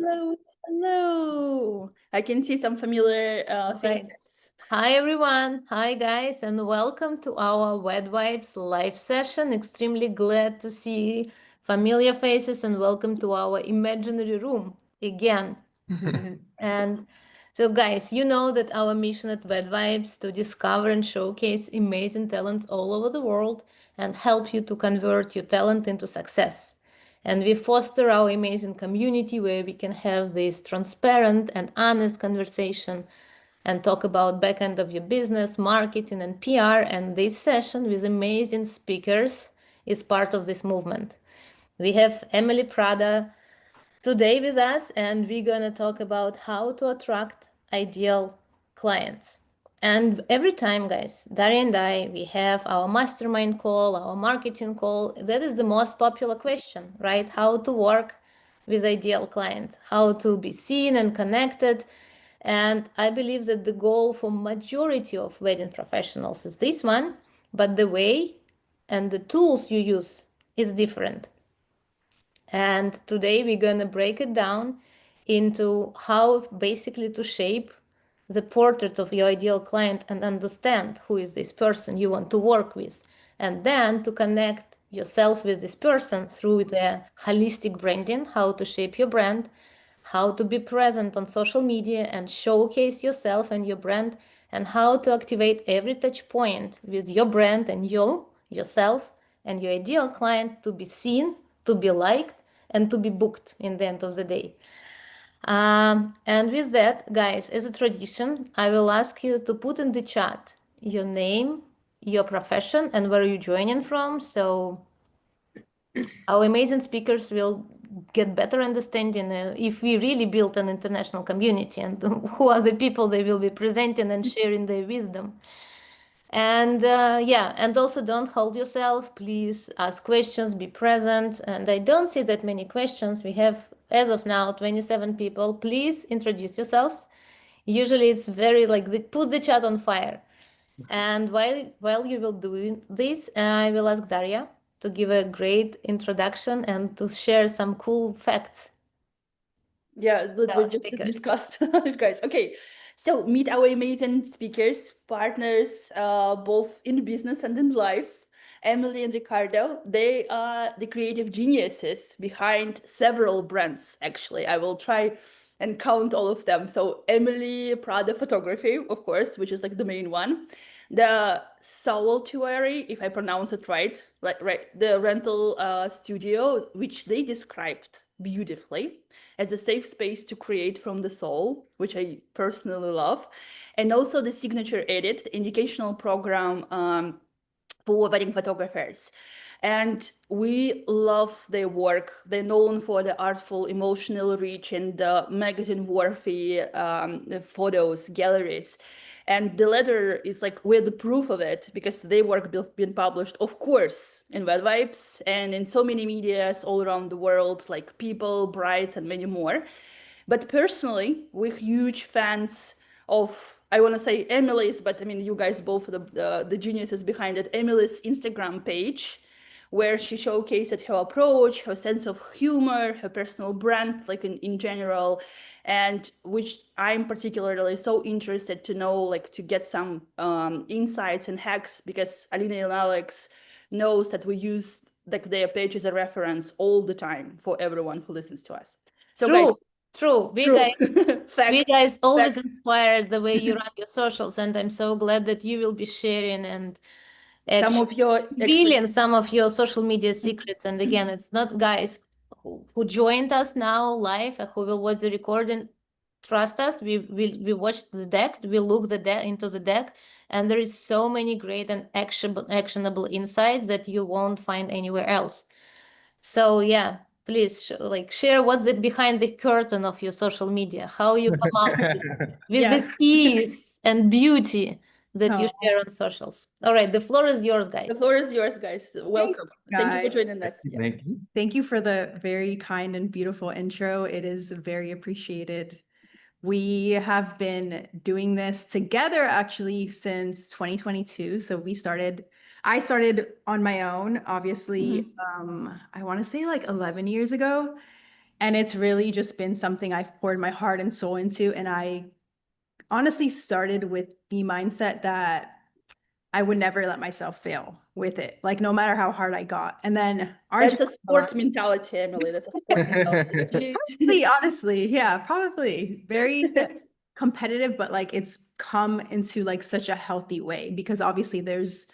Hello, hello. I can see some familiar Right. faces. Hi, everyone. Hi, guys, and welcome to our Wed Vibes live session. Extremely glad to see familiar faces and welcome to our imaginary room again. And so, guys, you know that our mission at Wed Vibes to discover and showcase amazing talents all over the world and help you to convert your talent into success. And we foster our amazing community where we can have this transparent and honest conversation and talk about back end of your business, marketing, and PR. And this session with amazing speakers is part of this movement. We have Emily Prada today with us, and we're going to talk about how to attract ideal clients. And every time, guys, Daria and I, we have our mastermind call, our marketing call. That is the most popular question, right? How to work with ideal client, how to be seen and connected. And I believe that the goal for majority of wedding professionals is this one, but the way and the tools you use is different. And today we're going to break it down into how basically to shape the portrait of your ideal client and understand who is this person you want to work with. And then to connect yourself with this person through the holistic branding, how to shape your brand, how to be present on social media and showcase yourself and your brand, and how to activate every touch point with your brand and yourself and your ideal client to be seen, to be liked, and to be booked in the end of the day. And with that, guys, as a tradition, I will ask you to put in the chat your name, your profession, and where you're joining from. So our amazing speakers will get better understanding if we really build an international community and who are the people they will be presenting and sharing their wisdom. And yeah, and also don't hold yourself. Please ask questions, be present. And I don't see that many questions. We have, as of now, 27 people. Please introduce yourselves. Usually it's very like put the chat on fire. And while you will do this, I will ask Daria to give a great introduction and to share some cool facts Yeah, that we about just speakers. discussed, guys. Okay, so meet our amazing speakers, partners, both in business and in life. Emily and Ricardo, they are the creative geniuses behind several brands, actually. I will try and count all of them. So, Emily Prada Photography, of course, which is like the main one. The Sanctuary, if I pronounce it right, like right, the rental studio, which they described beautifully as a safe space to create from the soul, which I personally love, and also the Signature Edit, the educational program for wedding photographers. And we love their work. They're known for the artful, emotional reach and the magazine-worthy the photos, galleries. And the letter is like we're the proof of it because their work been published, of course, in Wed Vibes and in so many medias all around the world, like People, Brides, and many more. But personally, we're huge fans of, I want to say Emily's, but I mean, you guys both the geniuses behind it. Emily's Instagram page, where she showcased her approach, her sense of humor, her personal brand, like in general, and which I'm particularly so interested to know, like to get some insights and hacks because Alina and Alex knows that we use like their page as a reference all the time for everyone who listens to us. So guys, True, true. true. We Fact, guys always fact. inspire the way you run your socials, and I'm so glad that you will be sharing and Some actually of your revealing expertise. some of your social media secrets. And again, it's not guys who joined us now live and who will watch the recording. Trust us, we watched the deck, we look into the deck, and there is so many great and actionable insights that you won't find anywhere else. So yeah, please share what's behind the curtain of your social media, how you come up with Yes, the peace and beauty that you Oh, share on socials. All right, the floor is yours, the guys. floor is yours, guys. thank Welcome. you, Thank you for guys. joining us. Yeah. Thank you. Thank you for the very kind and beautiful intro. It is very appreciated. We have been doing this together actually since 2022. So I started on my own, obviously, I want to say like 11 years ago. And it's really just been something I've poured my heart and soul into. And I honestly started with the mindset that I would never let myself fail with it, like no matter how hard I got. And then That's RJ, a sport mentality, Emily. That's a sport mentality. honestly, yeah, probably very competitive, but like it's come into like such a healthy way because obviously there's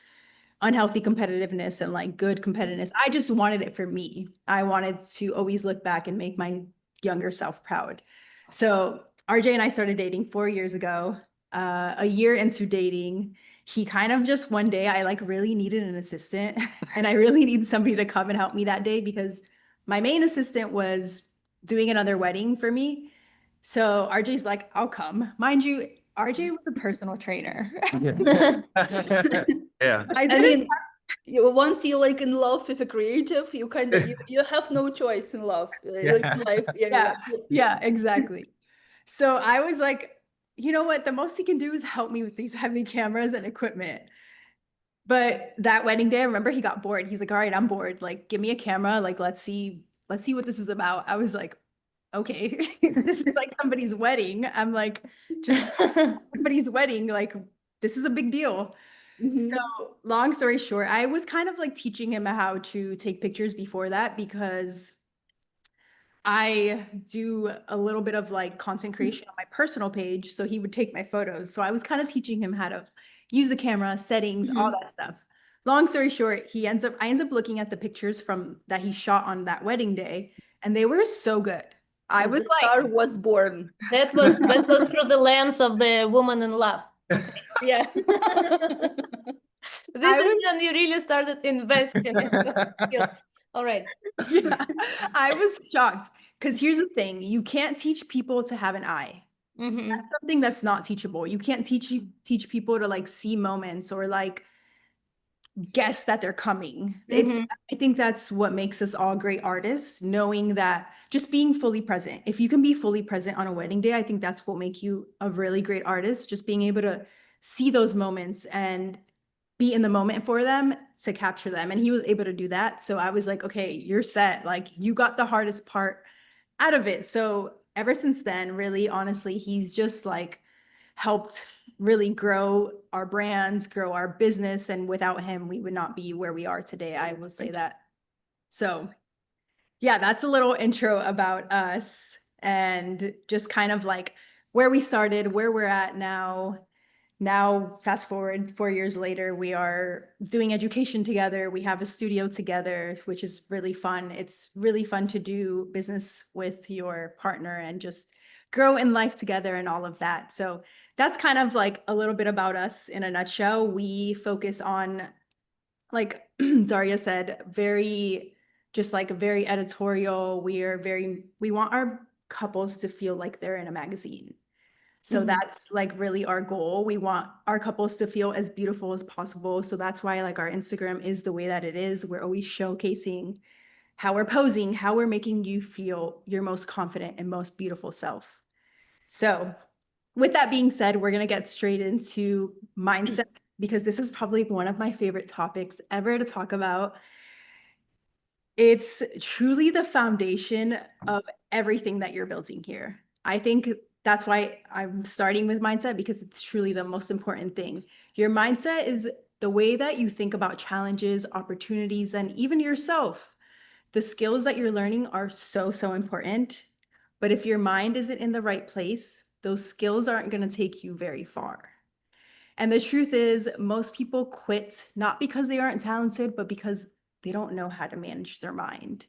unhealthy competitiveness and like good competitiveness. I just wanted it for me. I wanted to always look back and make my younger self proud. So RJ and I started dating 4 years ago. A year into dating, he kind of just one day I like really needed an assistant and I really needed somebody to come and help me that day because my main assistant was doing another wedding for me. So RJ's like, I'll come. Mind you, RJ was a personal trainer. Yeah. I I didn't. mean, once you like in love with a creative, you kind of you have no choice in love, like in life. Yeah, yeah, exactly. So I was like, you know what? The most he can do is help me with these heavy cameras and equipment. But that wedding day, I remember he got bored. He's like, all right, I'm bored. Like, give me a camera. Like, let's see what this is about. I was like, okay, this is like somebody's wedding. I'm like, just somebody's wedding. Like, this is a big deal. Mhm. So, long story short, I was kind of like teaching him how to take pictures before that because I do a little bit of like content creation on my personal page. So he would take my photos. So I was kind of teaching him how to use the camera, settings, all that stuff. Long story short, I ends up looking at the pictures from that he shot on that wedding day, and they were so good. I was The star like, was born. That was through the lens of the woman in love. Okay. Yeah. This I is was, when you really started investing in your skills. All right. yeah, I was shocked because here's the thing: you can't teach people to have an eye. Mhm. That's something that's not teachable. You can't teach people to like see moments or like guess that they're coming. It's Mhm. I think that's what makes us all great artists, knowing that just being fully present. If you can be fully present on a wedding day, I think that's what make you a really great artist, just being able to see those moments and be in the moment for them to capture them. And he was able to do that. So I was like, okay, you're set. Like you got the hardest part out of it. So ever since then, really honestly, he's just like helped really grow our brands, grow our business. And without him, we would not be where we are today. I will say that. So, yeah, that's a little intro about us and just kind of like where we started, where we're at now. Now, fast forward 4 years later, we are doing education together. We have a studio together, which is really fun. It's really fun to do business with your partner and just grow in life together and all of that. So that's kind of like a little bit about us in a nutshell. We focus on, like Daria said, just like very editorial. We want our couples to feel like they're in a magazine. So that's like really our goal. We want our couples to feel as beautiful as possible. So that's why like our Instagram is the way that it is. We're always showcasing how we're posing, how we're making you feel your most confident and most beautiful self. So with that being said, we're going to get straight into mindset because this is probably one of my favorite topics ever to talk about. It's truly the foundation of everything that you're building here. I think that's why I'm starting with mindset because it's truly the most important thing. Your mindset is the way that you think about challenges, opportunities, and even yourself. The skills that you're learning are so, so important. But if your mind isn't in the right place, those skills aren't going to take you very far. And the truth is, most people quit not because they aren't talented, but because they don't know how to manage their mind.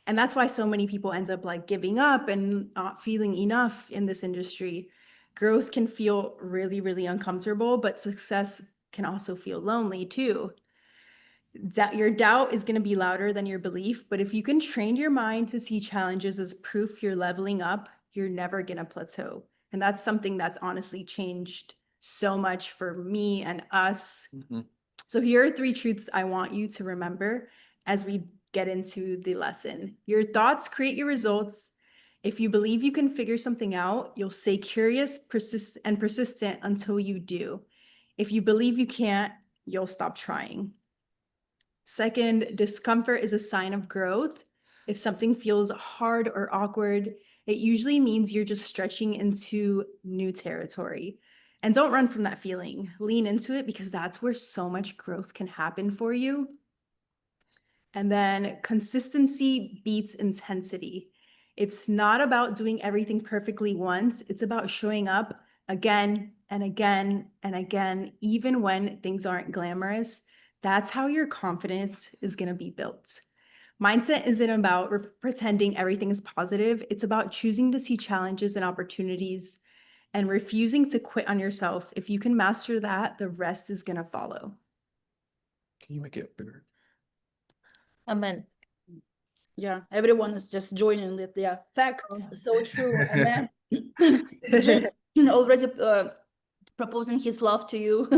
And that's why so many people end up like giving up and not feeling enough in this industry. Growth can feel really, really uncomfortable, but success can also feel lonely too. Your doubt is going to be louder than your belief, but if you can train your mind to see challenges as proof you're leveling up, you're never going to plateau. And that's something that's honestly changed so much for me and us. So here are 3 truths I want you to remember as we get into the lesson. Your thoughts create your results. If you believe you can figure something out, you'll stay curious, persistent until you do. If you believe you can't, you'll stop trying. Second, discomfort is a sign of growth. If something feels hard or awkward, it usually means you're just stretching into new territory. And don't run from that feeling. Lean into it because that's where so much growth can happen for you. And then consistency beats intensity. It's not about doing everything perfectly once. It's about showing up again and again and again, even when things aren't glamorous. That's how your confidence is going to be built. Mindset isn't about pretending everything is positive. It's about choosing to see challenges and opportunities and refusing to quit on yourself. If you can master that, the rest is going to follow. Can you make it bigger? Amen. Yeah, everyone is just joining it. Yeah, facts. So true. And then James already proposing his love to you.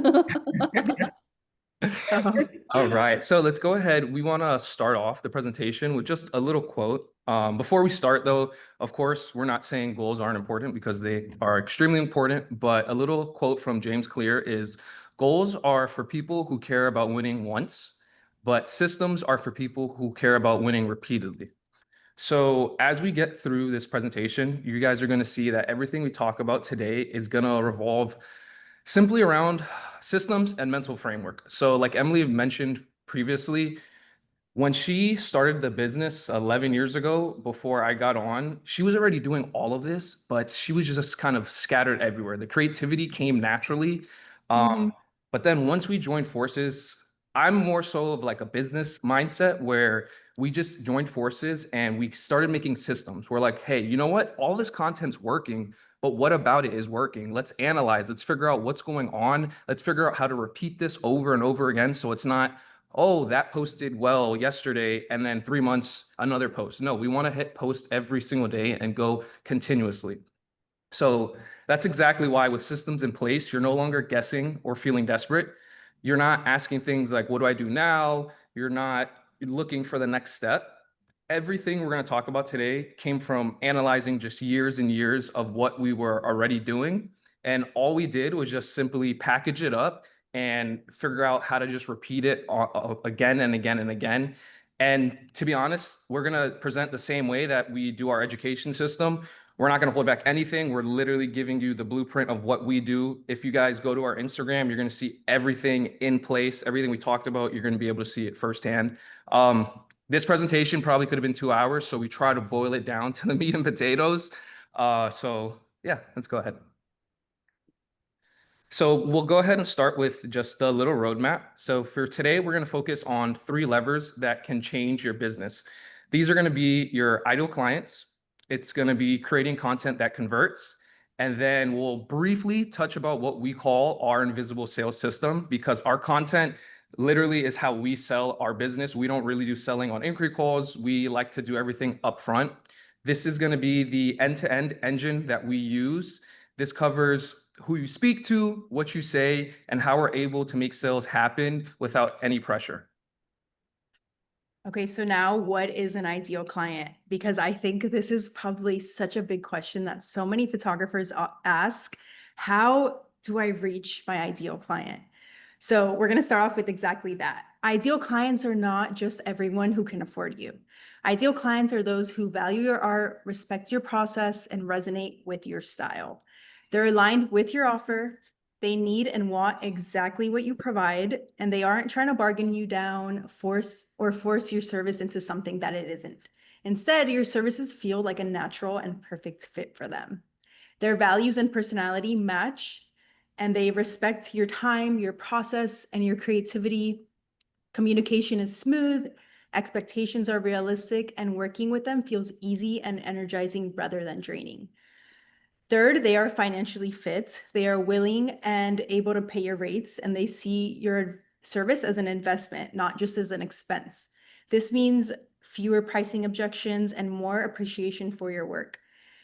All right, so let's go ahead. We want to start off the presentation with just a little quote. Before we start, though, of course, we're not saying goals aren't important because they are extremely important, but a little quote from James Clear is, "Goals are for people who care about winning once, but systems are for people who care about winning repeatedly." So as we get through this presentation, you guys are going to see that everything we talk about today is going to revolve simply around systems and mental framework. So like Emily mentioned previously, when she started the business 11 years ago, before I got on, she was already doing all of this, but she was just kind of scattered everywhere. The creativity came naturally. But then once we joined forces, I'm more so of like a business mindset where we just joined forces and we started making systems. We're like, hey, you know what? All this content's working, but what about it is working? Let's analyze, let's figure out what's going on. Let's figure out how to repeat this over and over again. So it's not, oh, that posted well yesterday, and then 3 months, another post. No, we want to hit post every single day and go continuously. So that's exactly why with systems in place, you're no longer guessing or feeling desperate. You're not asking things like, what do I do now? You're not looking for the next step. Everything we're going to talk about today came from analyzing just years and years of what we were already doing. And all we did was just simply package it up and figure out how to just repeat it again and again and again. And to be honest, we're going to present the same way that we do our education system. We're not going to hold back anything. We're literally giving you the blueprint of what we do. If you guys go to our Instagram, you're going to see everything in place, everything we talked about. You're going to be able to see it firsthand. This presentation probably could have been 2 hours, so we try to boil it down to the meat and potatoes. So yeah, let's go ahead. So we'll go ahead and start with just a little roadmap. So for today, we're going to focus on 3 levers that can change your business. These are going to be your ideal clients. It's going to be creating content that converts. And then we'll briefly touch about what we call our invisible sales system, because our content literally is how we sell our business. We don't really do selling on inquiry calls. We like to do everything upfront. This is going to be the end-to-end engine that we use. This covers who you speak to, what you say, and how we're able to make sales happen without any pressure. Okay, so now what is an ideal client? Because I think this is probably such a big question that so many photographers ask. How do I reach my ideal client? So we're going to start off with exactly that. Ideal clients are not just everyone who can afford you. Ideal clients are those who value your art, respect your process, and resonate with your style. They're aligned with your offer. They need and want exactly what you provide, and they aren't trying to bargain you down, force your service into something that it isn't. Instead, your services feel like a natural and perfect fit for them. Their values and personality match, and they respect your time, your process, and your creativity. Communication is smooth, expectations are realistic, and working with them feels easy and energizing rather than draining. Third, they are financially fit. They are willing and able to pay your rates, and they see your service as an investment, not just as an expense. This means fewer pricing objections and more appreciation for your work.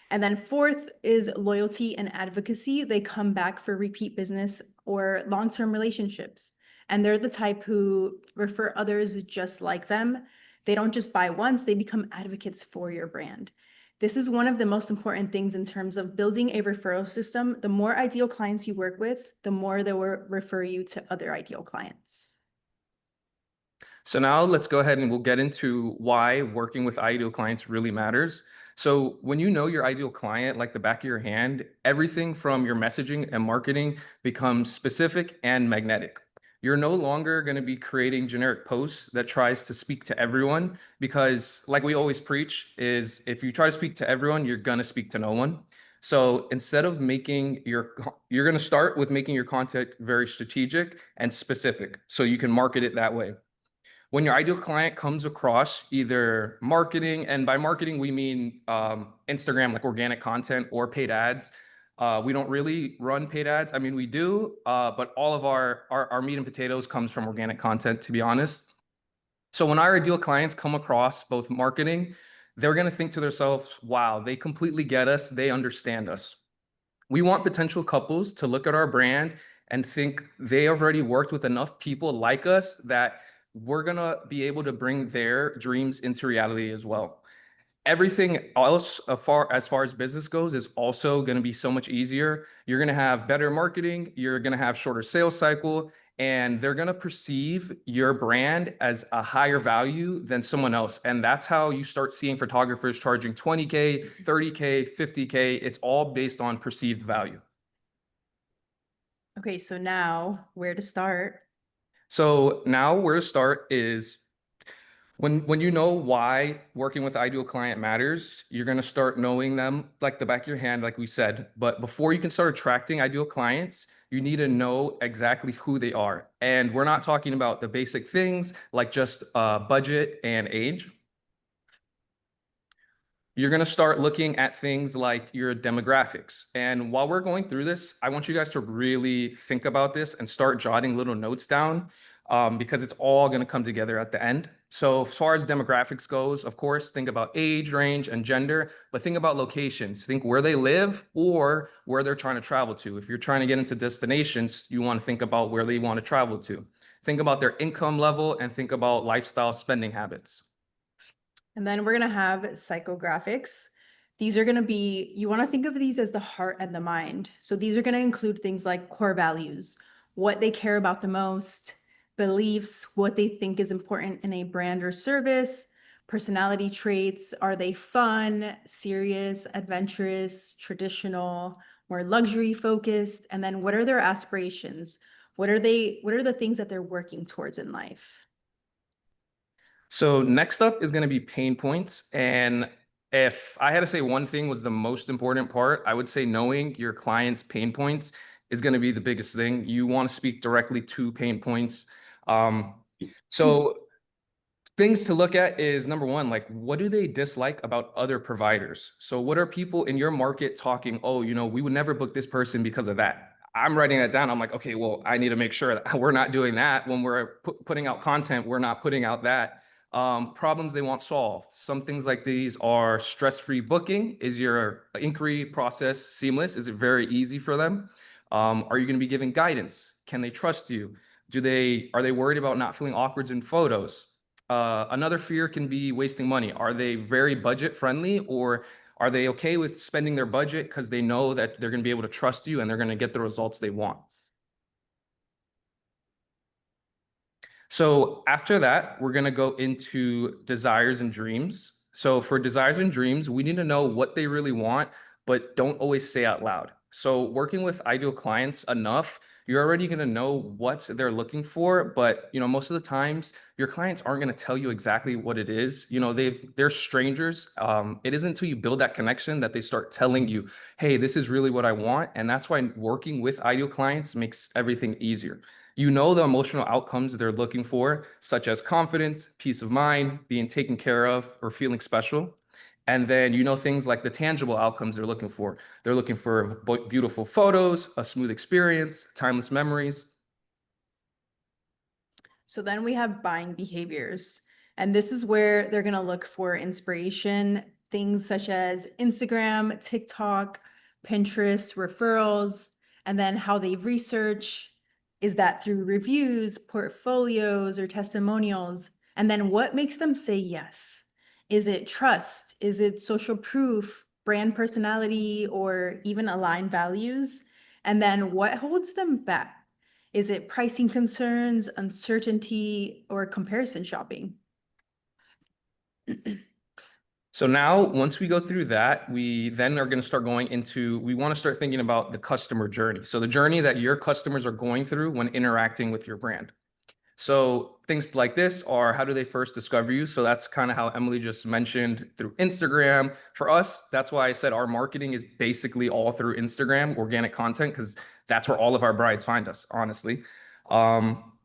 And then fourth is loyalty and advocacy. They come back for repeat business or long-term relationships. And they're the type who refer others just like them. They don't just buy once, they become advocates for your brand. This is one of the most important things in terms of building a referral system. The more ideal clients you work with, the more they will refer you to other ideal clients. So now let's go ahead and we'll get into why working with ideal clients really matters. So when you know your ideal client like the back of your hand, everything from your messaging and marketing becomes specific and magnetic. You're no longer going to be creating generic posts that tries to speak to everyone because like we always preach is if you try to speak to everyone, you're going to speak to no one. So instead of you're going to start with making your content very strategic and specific so you can market it that way. When your ideal client comes across either marketing, and by marketing, we mean Instagram, like organic content or paid ads. We don't really run paid ads. I mean, we do, but all of our meat and potatoes comes from organic content, to be honest. So when our ideal clients come across both marketing, they're going to think to themselves, wow, they completely get us. They understand us. We want potential couples to look at our brand and think they already worked with enough people like us that we're going to be able to bring their dreams into reality as well. Everything else as far as business goes is also going to be so much easier. You're going to have better marketing, you're going to have shorter sales cycle, and they're going to perceive your brand as a higher value than someone else. And that's how you start seeing photographers charging 20K, 30K, 50K. It's all based on perceived value. Okay, so now where to start? So now where to start is when you know why working with ideal client matters, you're going to start knowing them like the back of your hand, like we said. But before you can start attracting ideal clients, you need to know exactly who they are. And we're not talking about the basic things like just budget and age. You're going to start looking at things like your demographics. And while we're going through this, I want you guys to really think about this and start jotting little notes down because it's all going to come together at the end. So as far as demographics goes, of course, think about age range and gender, but think about locations. Think where they live or where they're trying to travel to. If you're trying to get into destinations, you want to think about where they want to travel to. Think about their income level and think about lifestyle spending habits. And then we're going to have psychographics. These are going to be, you want to think of these as the heart and the mind. So these are going to include things like core values, what they care about the most, beliefs, what they think is important in a brand or service, personality traits. Are they fun, serious, adventurous, traditional, more luxury focused? And then what are their aspirations? What are the things that they're working towards in life? So next up is going to be pain points. And if I had to say one thing was the most important part, I would say knowing your client's pain points is going to be the biggest thing. You want to speak directly to pain points. So things to look at is number one, like what do they dislike about other providers? So what are people in your market talking, oh, we would never book this person because of that. I'm writing that down. I'm like, okay, well, I need to make sure that we're not doing that when we're putting out content. We're not putting out that. Problems they want solved. Some things like these are stress-free booking. Is your inquiry process seamless? Is it very easy for them? Are you going to be giving guidance? Can they trust you? Are they worried about not feeling awkward in photos? Another fear can be wasting money. Are they very budget friendly or are they okay with spending their budget because they know that they're going to be able to trust you and they're going to get the results they want? So after that, we're going to go into desires and dreams. So for desires and dreams, we need to know what they really want, but don't always say out loud. So working with ideal clients enough, you're already going to know what they're looking for, but most of the times your clients aren't going to tell you exactly what it is. They're strangers. It isn't until you build that connection that they start telling you, hey, this is really what I want. And that's why working with ideal clients makes everything easier. You know the emotional outcomes they're looking for, such as confidence, peace of mind, being taken care of, or feeling special. And then you know things like the tangible outcomes they're looking for. They're looking for beautiful photos, a smooth experience, timeless memories. So then we have buying behaviors. And this is where they're going to look for inspiration, things such as Instagram, TikTok, Pinterest, referrals, and then how they research. Is that through reviews, portfolios, or testimonials? And then what makes them say yes? Is it trust? Is it social proof, brand personality, or even aligned values? And then what holds them back? Is it pricing concerns, uncertainty, or comparison shopping? So now, once we go through that, we then are going to start going into, we want to start thinking about the customer journey. So the journey that your customers are going through when interacting with your brand. So things like this are, how do they first discover you? So that's kind of how Emily just mentioned, through Instagram. For us, that's why I said our marketing is basically all through Instagram, organic content, because that's where all of our brides find us, honestly.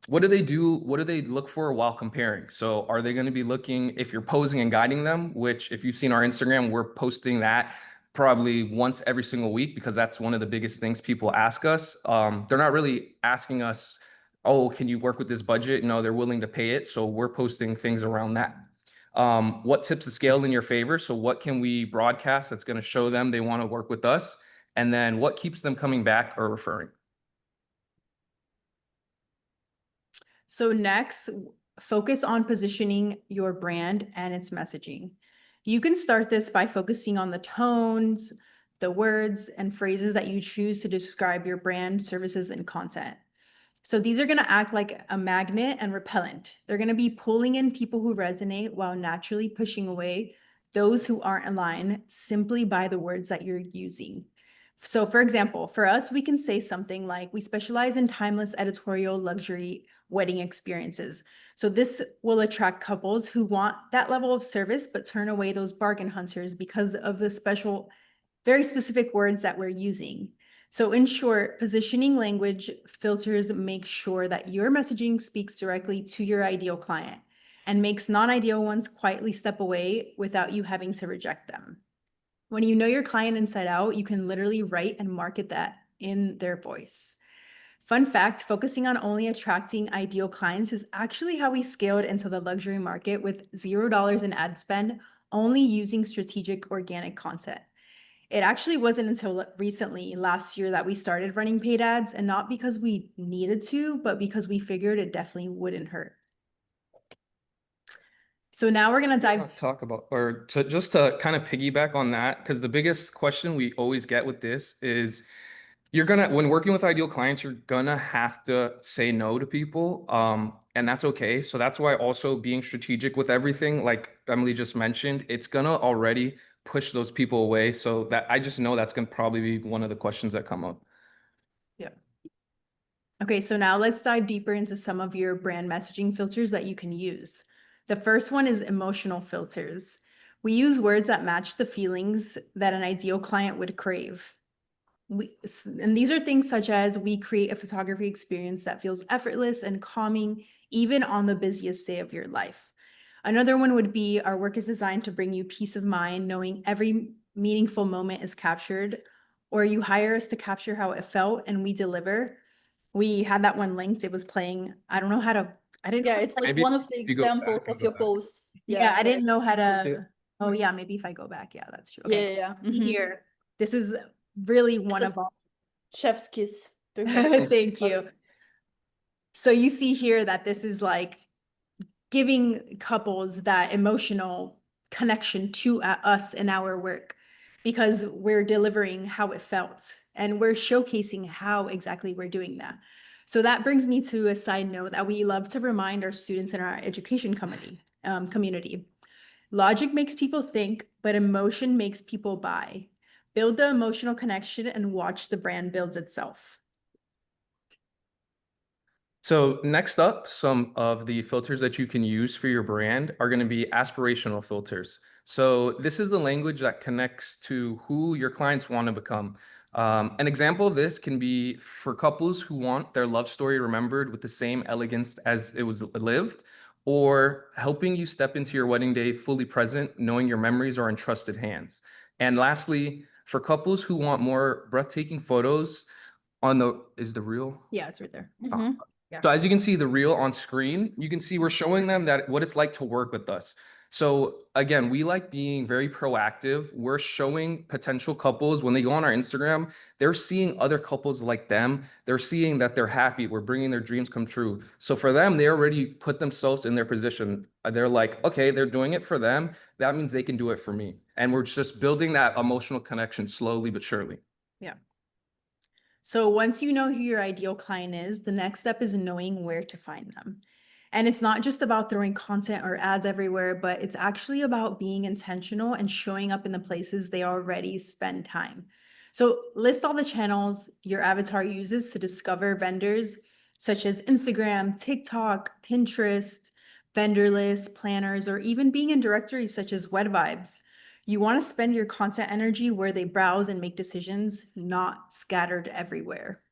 What do they do? What do they look for while comparing? So are they going to be looking, if you're posing and guiding them, which if you've seen our Instagram, we're posting that probably once every single week, because that's one of the biggest things people ask us. They're not really asking us, oh, can you work with this budget? No, they're willing to pay it. So we're posting things around that. What tips the scale in your favor? So what can we broadcast that's going to show them they want to work with us? And then what keeps them coming back or referring? So next, focus on positioning your brand and its messaging. You can start this by focusing on the tones, the words, and phrases that you choose to describe your brand, services, and content. So these are going to act like a magnet and repellent. They're going to be pulling in people who resonate while naturally pushing away those who aren't aligned simply by the words that you're using. So for example, for us, we can say something like, we specialize in timeless editorial luxury wedding experiences. So this will attract couples who want that level of service, but turn away those bargain hunters because of the special, very specific words that we're using. So in short, positioning language filters make sure that your messaging speaks directly to your ideal client and makes non-ideal ones quietly step away without you having to reject them. When you know your client inside out, you can literally write and market that in their voice. Fun fact, focusing on only attracting ideal clients is actually how we scaled into the luxury market with $0 in ad spend, only using strategic organic content. It actually wasn't until recently, last year, that we started running paid ads, and not because we needed to, but because we figured it definitely wouldn't hurt. So now we're going to dive talk about, or to just to kind of piggyback on that, because the biggest question we always get with this is, when working with ideal clients, you're gonna have to say no to people. And that's okay. So that's why also being strategic with everything, like Emily just mentioned, it's gonna already push those people away. So that I just know that's gonna probably be one of the questions that come up. Yeah. Okay, so now let's dive deeper into some of your brand messaging filters that you can use. The first one is emotional filters. We use words that match the feelings that an ideal client would crave. And these are things such as, we create a photography experience that feels effortless and calming, even on the busiest day of your life. Another one would be, our work is designed to bring you peace of mind, knowing every meaningful moment is captured, or you hire us to capture how it felt and we deliver. We had that one linked. It was playing. I don't know how to, I didn't. Yeah, it's like Maybe one of the if you go back examples and of go your back. posts. Yeah, I didn't know how Yeah. to. Oh yeah, maybe if I go back. Yeah, that's true. Yeah, Okay, yeah, so yeah. see Mhm. here, this is really one It's of a our. chef's kiss. Perfect. Thank you. So you see here that this is like giving couples that emotional connection to us and our work, because we're delivering how it felt and we're showcasing how exactly we're doing that. So that brings me to a side note that we love to remind our students in our education community. Logic makes people think, but emotion makes people buy. Build the emotional connection and watch the brand builds itself. So next up, some of the filters that you can use for your brand are going to be aspirational filters. So this is the language that connects to who your clients want to become. An example of this can be for couples who want their love story remembered with the same elegance as it was lived, or helping you step into your wedding day fully present, knowing your memories are in trusted hands. And lastly, for couples who want more breathtaking photos is the reel? Yeah, it's right there. Mhm. So as you can see the reel on screen, you can see we're showing them that what it's like to work with us. So again, we like being very proactive. We're showing potential couples when they go on our Instagram, they're seeing other couples like them. They're seeing that they're happy. We're bringing their dreams come true. So for them, they already put themselves in their position. They're like, okay, they're doing it for them. That means they can do it for me. And we're just building that emotional connection slowly but surely. Yeah. So once you know who your ideal client is, the next step is knowing where to find them. And it's not just about throwing content or ads everywhere, but it's actually about being intentional and showing up in the places they already spend time. So list all the channels your avatar uses to discover vendors, such as Instagram, TikTok, Pinterest, vendor lists, planners, or even being in directories such as WebVibes. You want to spend your content energy where they browse and make decisions, not scattered everywhere.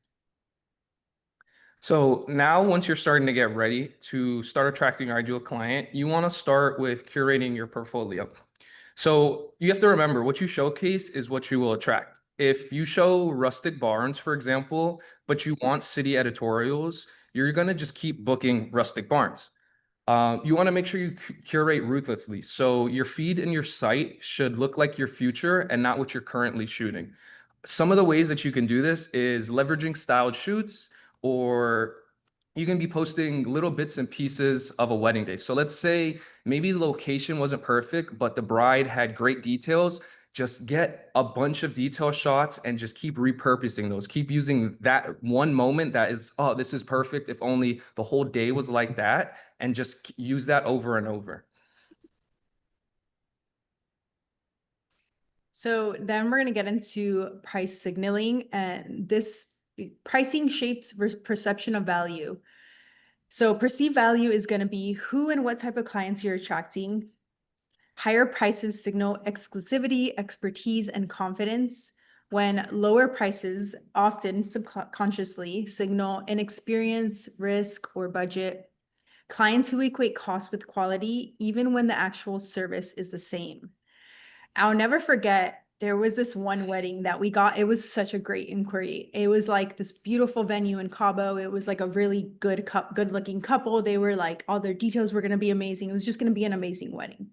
So now once you're starting to get ready to start attracting your ideal client, you want to start with curating your portfolio. So you have to remember what you showcase is what you will attract. If you show rustic barns, for example, but you want city editorials, you're going to just keep booking rustic barns. You want to make sure you curate ruthlessly. So your feed and your site should look like your future and not what you're currently shooting. Some of the ways that you can do this is leveraging styled shoots, or you can be posting little bits and pieces of a wedding day. So let's say maybe the location wasn't perfect, but the bride had great details. Just get a bunch of detail shots and just keep repurposing those. Keep using that one moment that is, oh, this is perfect. If only the whole day was like that, and just use that over and over. So then we're going to get into price signaling, and this pricing shapes perception of value. So perceived value is going to be who and what type of clients you're attracting. Higher prices signal exclusivity, expertise, and confidence, when lower prices often subconsciously signal inexperience, risk, or budget. Clients who equate cost with quality, even when the actual service is the same. I'll never forget, there was this one wedding that we got. It was such a great inquiry. It was like this beautiful venue in Cabo. It was like a really good looking couple. They were like, all their details were going to be amazing. It was just going to be an amazing wedding.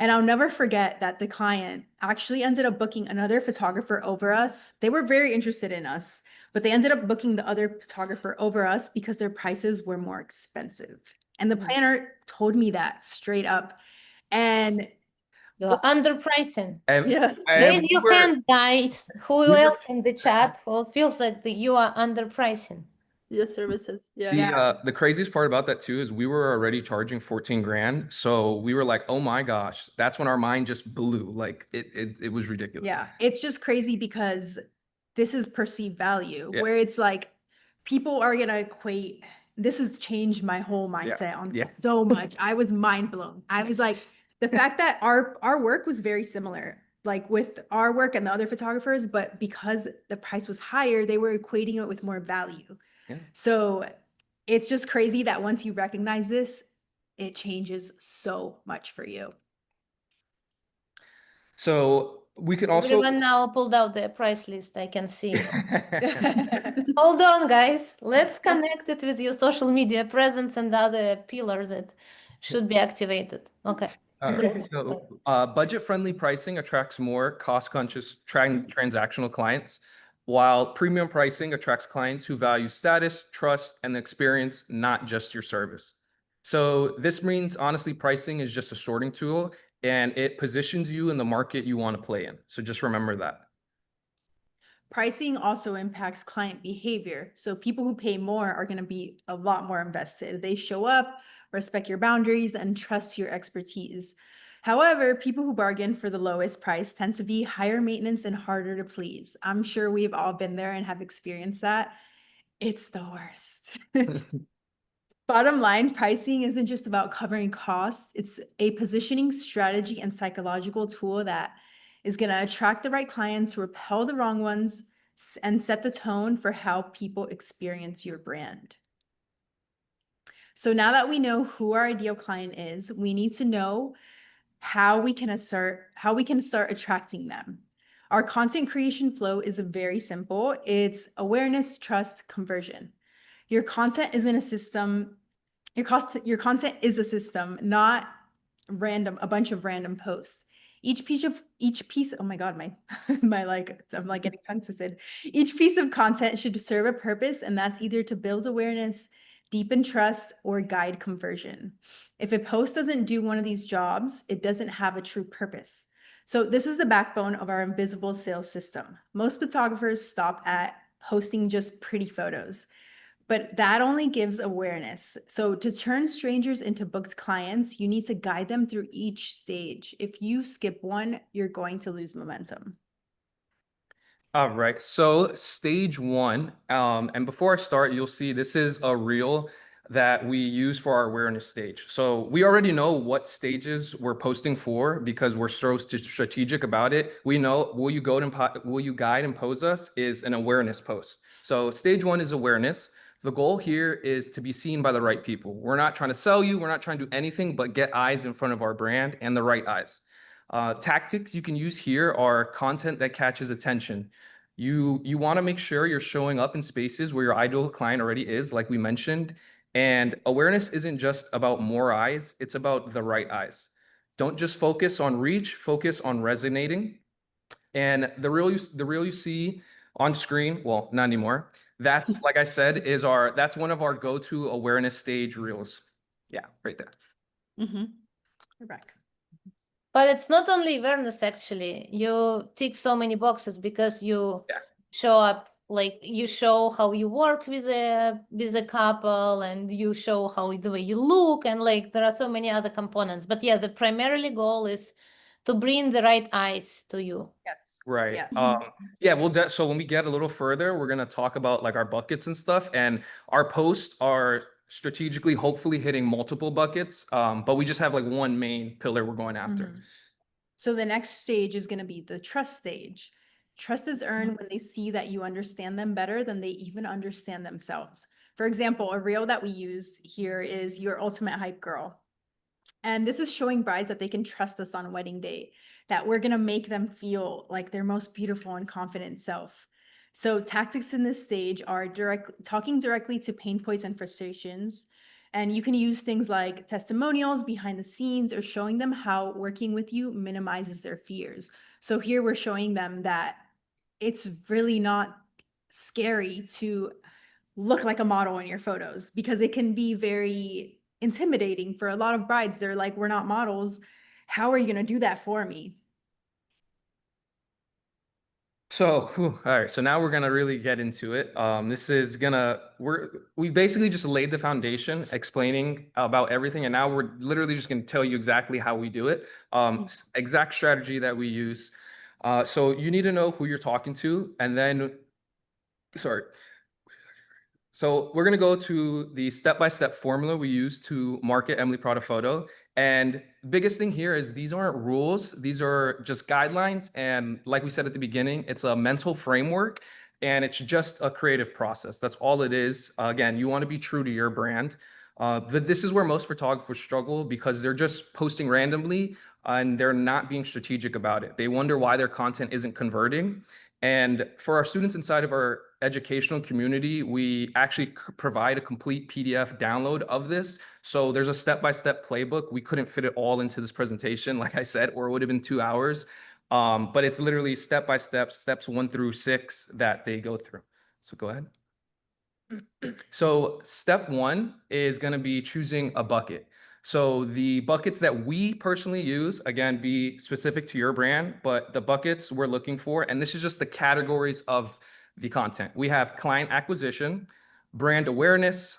And I'll never forget that the client actually ended up booking another photographer over us. They were very interested in us, but they ended up booking the other photographer over us because their prices were more expensive. And the planner told me that straight up. And You're underpricing. Yeah. Raise we your were- hand, guys. Who we were- else in the chat who feels like you are underpricing? The services. Yeah. The craziest part about that too is we were already charging 14 grand. So we were like, oh my gosh, that's when our mind just blew. Like it was ridiculous. yeah, it's just crazy because this is perceived value, Yeah. where it's like people are gonna equate. This has changed my whole mindset on Yeah. so much. I was mind blown. I was like, the fact that our work was very similar, like with our work and the other photographers, but because the price was higher, they were equating it with more value. Yeah. So it's just crazy that once you recognize this, it changes so much for you. So we can also Everyone now pulled out their price list. I can see it. Hold on, guys. Let's connect it with your social media presence and other pillars that should be activated. Okay. Budget-friendly pricing attracts more cost-conscious transactional clients, while premium pricing attracts clients who value status, trust, and the experience, not just your service. So this means, honestly, pricing is just a sorting tool, and it positions you in the market you want to play in. So just remember that. Pricing also impacts client behavior. So people who pay more are going to be a lot more invested. They show up, respect your boundaries, and trust your expertise. However, people who bargain for the lowest price tend to be higher maintenance and harder to please. I'm sure we've all been there and have experienced that. It's the worst. Bottom line, pricing isn't just about covering costs. It's a positioning strategy and psychological tool that is going to attract the right clients, repel the wrong ones, and set the tone for how people experience your brand. So now that we know who our ideal client is, we need to know how we can start attracting them. Our content creation flow is very simple. It's awareness, trust, conversion. Your content isn't a system. Your content is a system, not a bunch of random posts. Each piece, oh my God, I'm like getting tongue twisted. Each piece of content should serve a purpose, and that's either to build awareness, deepen trust, or guide conversion. If a post doesn't do one of these jobs, it doesn't have a true purpose. So this is the backbone of our invisible sales system. Most photographers stop at posting just pretty photos. But that only gives awareness. So to turn strangers into booked clients, you need to guide them through each stage. If you skip one, you're going to lose momentum. All right, so stage one, and before I start, you'll see this is a reel that we use for our awareness stage. So we already know what stages we're posting for because we're so strategic about it. We know will you guide and pose us is an awareness post. So stage one is awareness. The goal here is to be seen by the right people. We're not trying to sell you. We're not trying to do anything but get eyes in front of our brand and the right eyes. Tactics you can use here are content that catches attention. You want to make sure you're showing up in spaces where your ideal client already is, like we mentioned. And awareness isn't just about more eyes, it's about the right eyes. Don't just focus on reach, focus on resonating. And the reel you see on screen, well, not anymore. That's, like I said, that's one of our go-to awareness stage reels. Yeah, right there. Mm-hmm. We're back. But it's not only awareness, actually. You tick so many boxes because you Yeah. show up, like you show how you work with a couple, and you show how the way you look, and like there are so many other components. But yeah, the primarily goal is to bring the right eyes to you. Yes. Right. Yes. Yeah, so when we get a little further, we're gonna talk about like our buckets and stuff, and our posts are strategically, hopefully hitting multiple buckets. But we just have like one main pillar we're going after. Mhm. So the next stage is going to be the trust stage. Trust is earned when they see that you understand them better than they even understand themselves. For example, a reel that we use here is Your Ultimate Hype Girl. And this is showing brides that they can trust us on wedding day, that we're going to make them feel like their most beautiful and confident self. So tactics in this stage are talking directly to pain points and frustrations. And you can use things like testimonials behind the scenes or showing them how working with you minimizes their fears. So here we're showing them that it's really not scary to look like a model in your photos because it can be very intimidating for a lot of brides. They're like, we're not models. How are you going to do that for me? So, all right. So now we're gonna really get into it. This is we basically just laid the foundation, explaining about everything, and now we're literally just gonna tell you exactly how we do it. Exact strategy that we use. So you need to know who you're talking to, and then, sorry. So we're going to go to the step-by-step formula we use to market Emily Prada Photo. And biggest thing here is these aren't rules. These are just guidelines. And like we said at the beginning, it's a mental framework and it's just a creative process. That's all it is. Again, you want to be true to your brand. But this is where most photographers struggle because they're just posting randomly and they're not being strategic about it. They wonder why their content isn't converting. And for our students inside of our educational community, we actually provide a complete PDF download of this. So there's a step-by-step playbook. We couldn't fit it all into this presentation, like I said, or it would have been 2 hours. But it's literally step-by-step, steps 1 through 6 that they go through. So go ahead. So step 1 is going to be choosing a bucket. So the buckets that we personally use, again, be specific to your brand, but the buckets we're looking for, and this is just the categories of the content. We have client acquisition, brand awareness,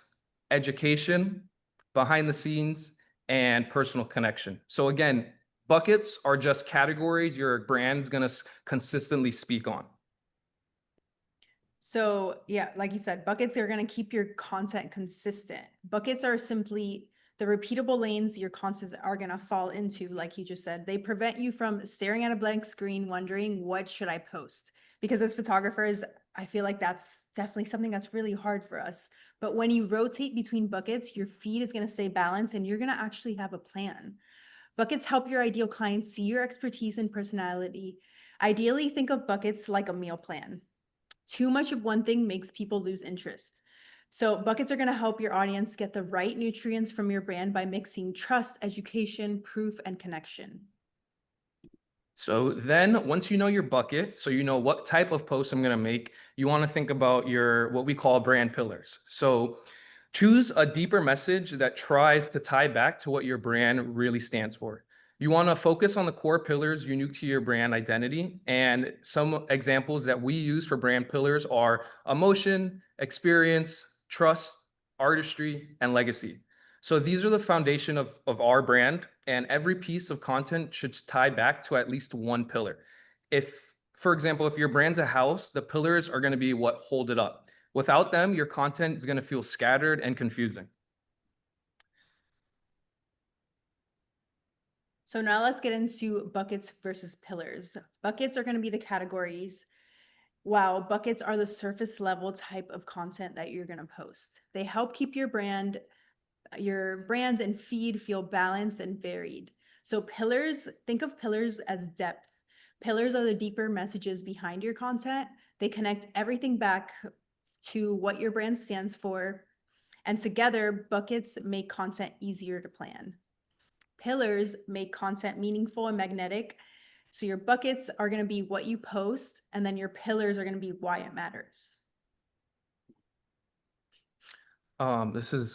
education, behind the scenes, and personal connection. So again, buckets are just categories your brand is going to consistently speak on. So yeah, like you said, buckets are going to keep your content consistent. Buckets are simply the repeatable lanes your content are going to fall into. Like you just said, they prevent you from staring at a blank screen wondering, what should I post? Because as photographers, I feel like that's definitely something that's really hard for us. But when you rotate between buckets, your feed is going to stay balanced and you're going to actually have a plan. Buckets help your ideal clients see your expertise and personality. Ideally, think of buckets like a meal plan. Too much of one thing makes people lose interest. So buckets are going to help your audience get the right nutrients from your brand by mixing trust, education, proof, and connection. So then once you know your bucket, so you know what type of post I'm going to make, you want to think about your what we call brand pillars. So choose a deeper message that tries to tie back to what your brand really stands for. You want to focus on the core pillars unique to your brand identity. And some examples that we use for brand pillars are emotion, experience, trust, artistry, and legacy. So these are the foundation of our brand, and every piece of content should tie back to at least one pillar. If, for example, if your brand's a house, the pillars are going to be what hold it up. Without them, your content is going to feel scattered and confusing. So now let's get into buckets versus pillars. Buckets are going to be the categories, while buckets are the surface level type of content that you're going to post. They help keep your brands and feed feel balanced and varied. So pillars, think of pillars as depth. Pillars are the deeper messages behind your content. They connect everything back to what your brand stands for. And together, buckets make content easier to plan. Pillars make content meaningful and magnetic. So your buckets are going to be what you post, and then your pillars are going to be why it matters.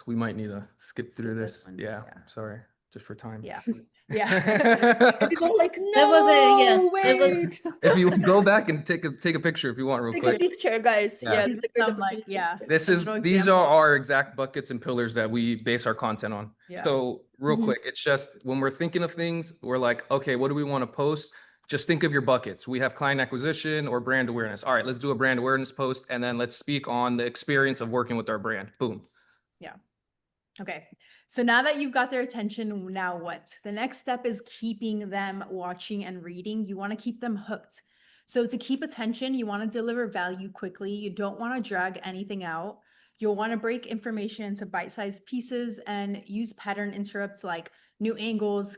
We might need to skip through Skip this this. one, Yeah, yeah. sorry, just for time. Yeah. Yeah. People are like, That was no, that was- wait. If you go back and take a picture if you want real Take quick. a picture, guys. Yeah. Yeah, These it's a are great some, like, opportunity. yeah. These digital are example. our exact buckets and pillars that we base our content on. Yeah. So real Mhm. quick, it's just when we're thinking of things, we're like, okay, what do we want to post? Just think of your buckets. We have client acquisition or brand awareness. All right, let's do a brand awareness post, and then let's speak on the experience of working with our brand. Boom. Okay. So now that you've got their attention, now what? The next step is keeping them watching and reading. You want to keep them hooked. So to keep attention, you want to deliver value quickly. You don't want to drag anything out. You'll want to break information into bite-sized pieces and use pattern interrupts like new angles,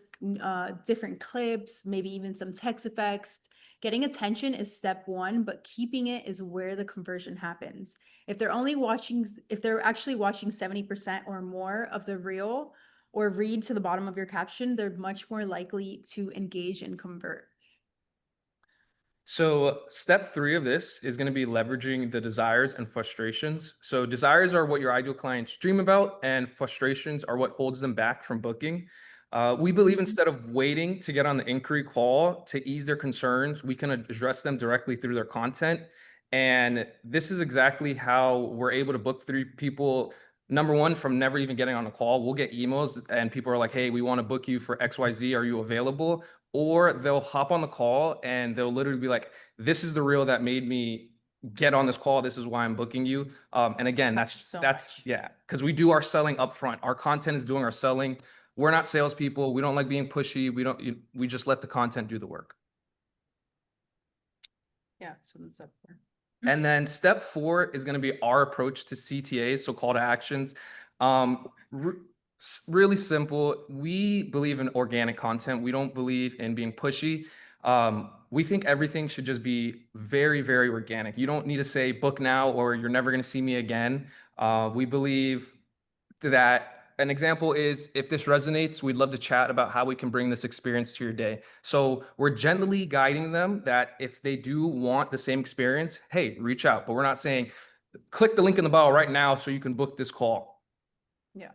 different clips, maybe even some text effects. Getting attention is step one, but keeping it is where the conversion happens. If they're actually watching 70% or more of the reel or read to the bottom of your caption, they're much more likely to engage and convert. So step 3 of this is going to be leveraging the desires and frustrations. So desires are what your ideal clients dream about, and frustrations are what holds them back from booking. We believe instead of waiting to get on the inquiry call to ease their concerns, we can address them directly through their content. And this is exactly how we're able to book 3 people. Number one, from never even getting on a call, we'll get emails and people are like, hey, we want to book you for XYZ. Are you available? Or they'll hop on the call and they'll literally be like, this is the reel that made me get on this call. This is why I'm booking you. And again, that's much. yeah, because we do our selling upfront. Our content is doing our selling. We're not salespeople. We don't like being pushy. We just let the content do the work. Yeah, so that's up there. And then step 4 is going to be our approach to CTAs, so call to actions. Really simple. We believe in organic content. We don't believe in being pushy. We think everything should just be very, very organic. You don't need to say book now or you're never going to see me again. We believe that an example is if this resonates, we'd love to chat about how we can bring this experience to your day. So we're gently guiding them that if they do want the same experience, hey, reach out. But we're not saying click the link in the bio right now so you can book this call. Yeah.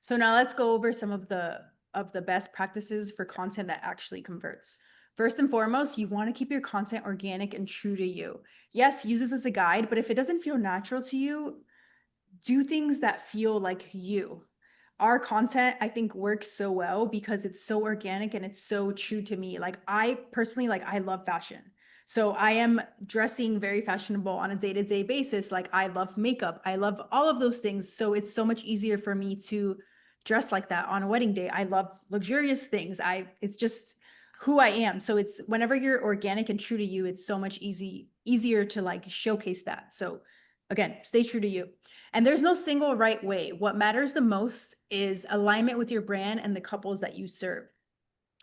So now let's go over some of the best practices for content that actually converts. First and foremost, you want to keep your content organic and true to you. Yes, use this as a guide, but if it doesn't feel natural to you, do things that feel like you. Our content, I think, works so well because it's so organic and it's so true to me. Like I personally, I love fashion. So I am dressing very fashionable on a day-to-day basis. Like I love makeup. I love all of those things. So it's so much easier for me to dress like that on a wedding day. I love luxurious things. It's just who I am. So it's whenever you're organic and true to you, it's so much easier to showcase that. So again, stay true to you. And there's no single right way. What matters the most is alignment with your brand and the couples that you serve.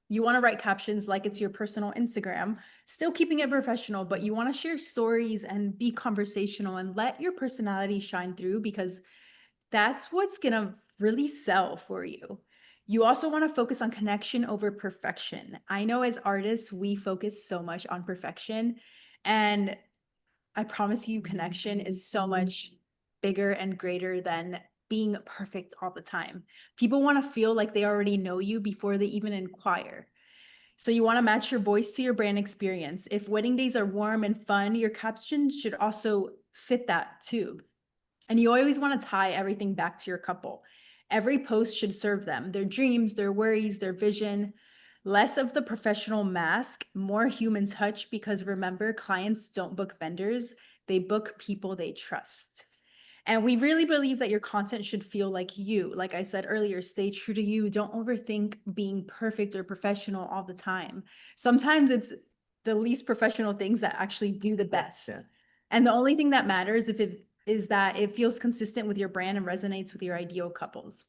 You want to write captions like it's your personal Instagram, still keeping it professional, but you want to share stories and be conversational and let your personality shine through because that's what's going to really sell for you. You also want to focus on connection over perfection. I know as artists, we focus so much on perfection, and I promise you connection is so much bigger and greater than being perfect all the time. People want to feel like they already know you before they even inquire. So you want to match your voice to your brand experience. If wedding days are warm and fun, your captions should also fit that too. And you always want to tie everything back to your couple. Every post should serve them, their dreams, their worries, their vision. Less of the professional mask, more human touch, because remember, clients don't book vendors, they book people they trust. And we really believe that your content should feel like you. Like I said earlier, stay true to you. Don't overthink being perfect or professional all the time. Sometimes it's the least professional things that actually do the best. Yeah. And the only thing that matters is that it feels consistent with your brand and resonates with your ideal couples.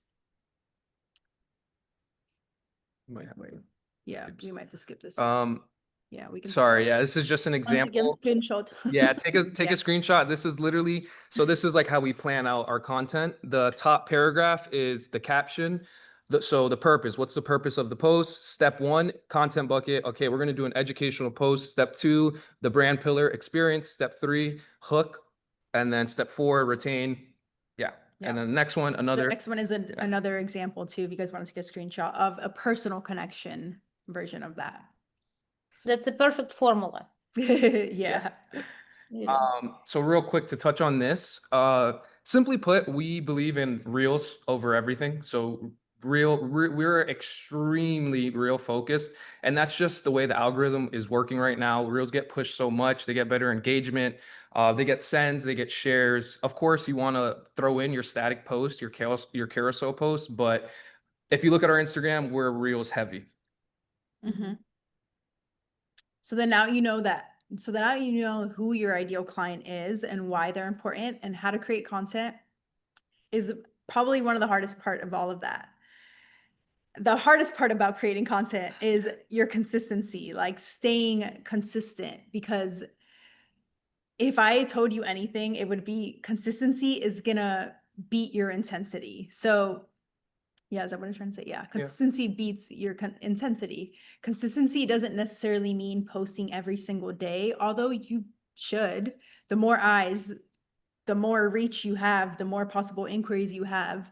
Might have to- Yeah, Oops. we might have to skip this one. Um, Yeah, we can. sorry, yeah, this is just an Once again, example. screenshot. Yeah, take a Yeah. screenshot. This is literally, so this is like how we plan out our content. The top paragraph is the caption. So the purpose, what's the purpose of the post? Step 1, content bucket. Okay, we're gonna do an educational post. Step 2, the brand pillar experience. Step 3, hook. And then step 4, retain. Yeah. Yeah. And then the next one, The another. next one is another example too, if you guys want to take a screenshot of a personal connection version of that. That's a perfect formula. Yeah. Really. So real quick to touch on this, simply put, we believe in reels over everything. So we're extremely reel focused, and that's just the way the algorithm is working right now. Reels get pushed so much, they get better engagement, they get sends, they get shares. Of course, you want to throw in your static post, your carousel post, but if you look at our Instagram, we're reels heavy. Mhm. So then now you know that. So then now you know who your ideal client is and why they're important, and how to create content is probably one of the hardest part of all of that. The hardest part about creating content is your consistency, like staying consistent, because if I told you anything, it would be consistency is gonna beat your intensity. So yeah, is that what I'm trying to say? Yeah, consistency beats your intensity. Consistency doesn't necessarily mean posting every single day, although you should. The more eyes, the more reach you have, the more possible inquiries you have.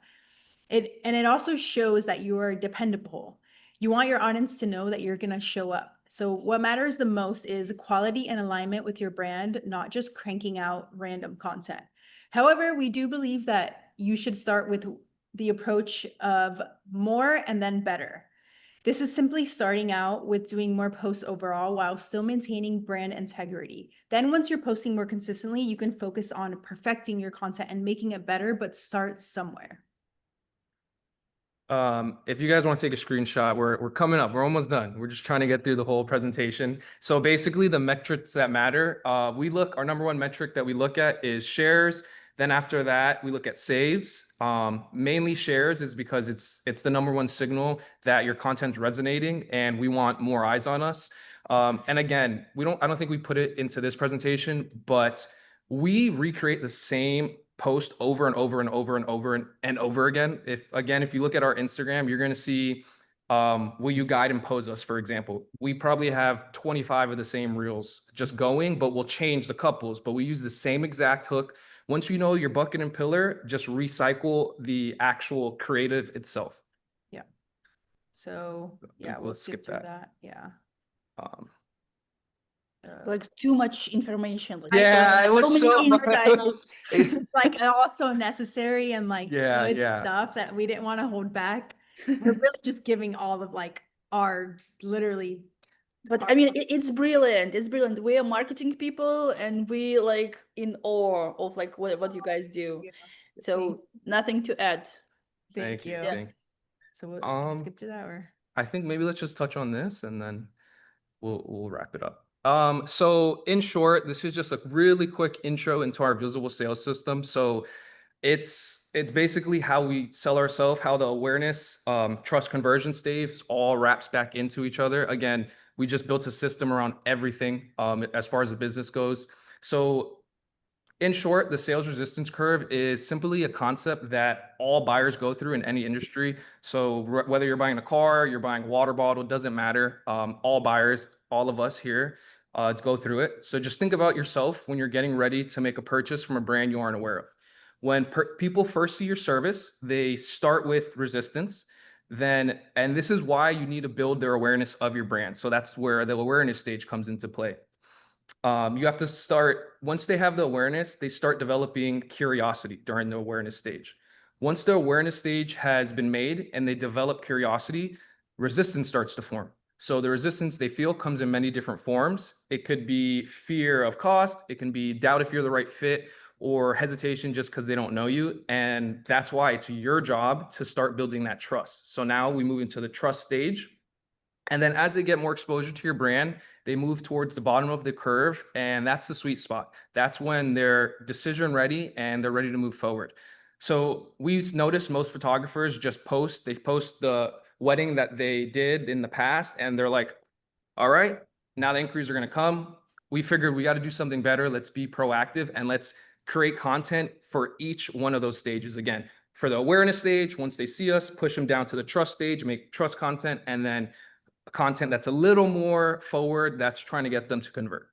It also shows that you are dependable. You want your audience to know that you're going to show up. So what matters the most is quality and alignment with your brand, not just cranking out random content. However, we do believe that you should start with the approach of more and then better. This is simply starting out with doing more posts overall while still maintaining brand integrity. Then once you're posting more consistently, you can focus on perfecting your content and making it better, but start somewhere. If you guys want to take a screenshot, we're coming up. We're almost done. We're just trying to get through the whole presentation. So basically, the metrics that matter, our number one metric that we look at is shares. Then after that, we look at saves. Mainly shares is because it's the number one signal that your content's resonating, and we want more eyes on us. And again, I don't think we put it into this presentation, but we recreate the same post over and over and over and over and over again. If you look at our Instagram, you're going to see will you guide and pose us, for example. We probably have 25 of the same reels just going, but we'll change the couples, but we use the same exact hook. Once you know your bucket and pillar, just recycle the actual creative itself. Yeah. So yeah, we'll skip through that. Yeah. Like too much information. Like Yeah, it was many so insights. it's like also necessary and like Yeah, good yeah. stuff that we didn't want to hold back. We're really just giving all of like our literally. But I mean, it's brilliant. It's brilliant. We are marketing people, and we like in awe of like what you guys do. So nothing to add. Thank you. Thank you. So we'll skip through that, or I think maybe let's just touch on this and then we'll wrap it up. So in short, this is just a really quick intro into our visible sales system. So it's basically how we sell ourselves, how the awareness, trust, conversion stages all wraps back into each other. Again, we just built a system around everything as far as the business goes. So in short, the sales resistance curve is simply a concept that all buyers go through in any industry. So whether you're buying a car, you're buying water bottle, doesn't matter. All buyers, all of us here, go through it. So just think about yourself when you're getting ready to make a purchase from a brand you aren't aware of. When people first see your service, they start with resistance. And this is why you need to build their awareness of your brand. So that's where the awareness stage comes into play. You have to start, once they have the awareness, they start developing curiosity during the awareness stage. Once the awareness stage has been made and they develop curiosity, resistance starts to form. So the resistance they feel comes in many different forms. It could be fear of cost, it can be doubt if you're the right fit, or hesitation just because they don't know you. And that's why it's your job to start building that trust. So now we move into the trust stage. And then as they get more exposure to your brand, they move towards the bottom of the curve. And that's the sweet spot. That's when they're decision ready and they're ready to move forward. So we've noticed most photographers just they post the wedding that they did in the past, and they're like, all right, now the inquiries are going to come. We figured we got to do something better. Let's be proactive and let's create content for each one of those stages. Again, for the awareness stage, once they see us, push them down to the trust stage, make trust content, and then content that's a little more forward, that's trying to get them to convert.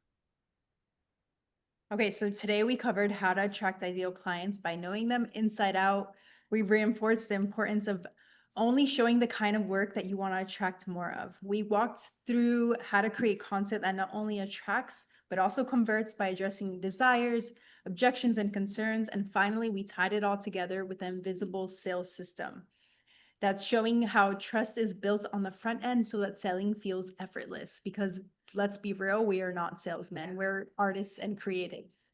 Okay, so today we covered how to attract ideal clients by knowing them inside out. We've reinforced the importance of only showing the kind of work that you want to attract more of. We walked through how to create content that not only attracts, but also converts by addressing desires, objections, and concerns. And finally, we tied it all together with an invisible sales system that's showing how trust is built on the front end so that selling feels effortless. Because let's be real, we are not salesmen, we're artists and creatives.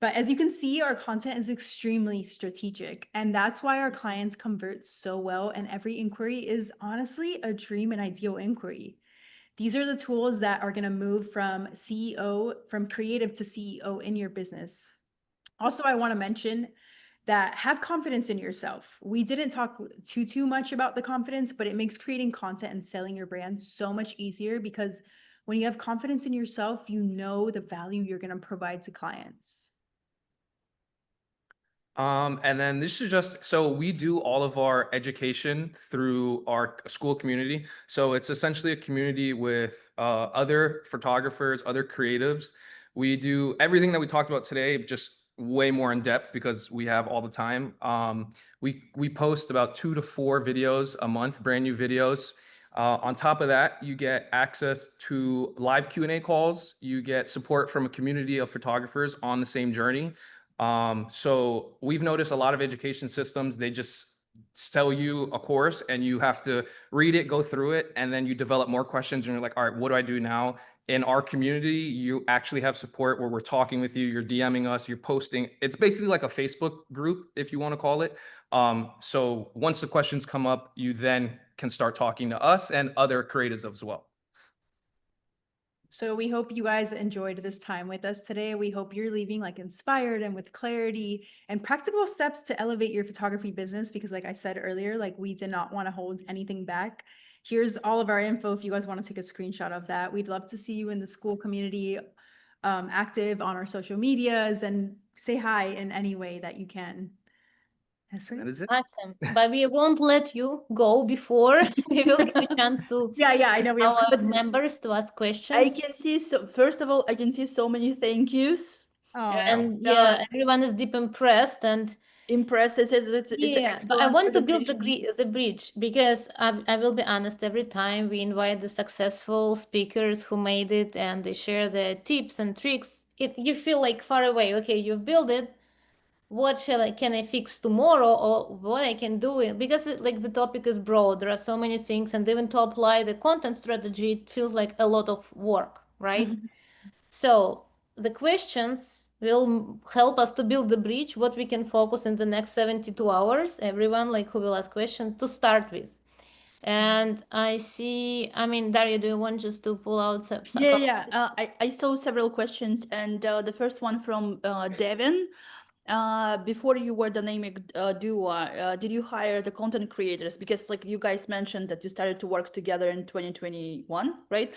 But as you can see, our content is extremely strategic, and that's why our clients convert so well. And every inquiry is honestly a dream and ideal inquiry. These are the tools that are going to move from CEO, from creative to CEO in your business. Also, I want to mention that have confidence in yourself. We didn't talk too much about the confidence, but it makes creating content and selling your brand so much easier, because when you have confidence in yourself, you know the value you're going to provide to clients. And then this is just, so we do all of our education through our school community. So it's essentially a community with other photographers, other creatives. We do everything that we talked about today, just way more in depth because we have all the time. We post about 2 to 4 videos a month, brand new videos. On top of that, you get access to live Q&A calls. You get support from a community of photographers on the same journey. So we've noticed a lot of education systems, they just sell you a course and you have to read it, go through it, and then you develop more questions and you're like, all right, what do I do now? In our community, you actually have support where we're talking with you, you're DMing us, you're posting. It's basically like a Facebook group, if you want to call it. So once the questions come up, you then can start talking to us and other creatives as well. So we hope you guys enjoyed this time with us today. We hope you're leaving like inspired and with clarity and practical steps to elevate your photography business, because like I said earlier, like we did not want to hold anything back. Here's all of our info if you guys want to take a screenshot of that. We'd love to see you in the school community, active on our social medias, and say hi in any way that you can. That is it. Awesome. But we won't let you go before we will give a chance to Yeah, I know we have our members to ask I questions. can see, so first of all, I can see so many thank yous. Oh, And no. yeah, everyone is deep impressed and Impressed. It's an yeah, but I excellent want to build presentation. the bridge, because I will be honest, every time we invite the successful speakers who made it and they share their tips and tricks, you feel like far away. Okay, you've built it. What can I fix tomorrow, or what I can do it? Because like the topic is broad, there are so many things, and even to apply the content strategy, it feels like a lot of work, right? So the questions will help us to build the bridge, what we can focus in the next 72 hours, everyone like who will ask questions to start with. And I see, I mean, Daria, do you want just to pull out some Yeah. I saw several questions, and the first one from Devin. Before you were dynamic duo, did you hire the content creators? Because like you guys mentioned that you started to work together in 2021, right?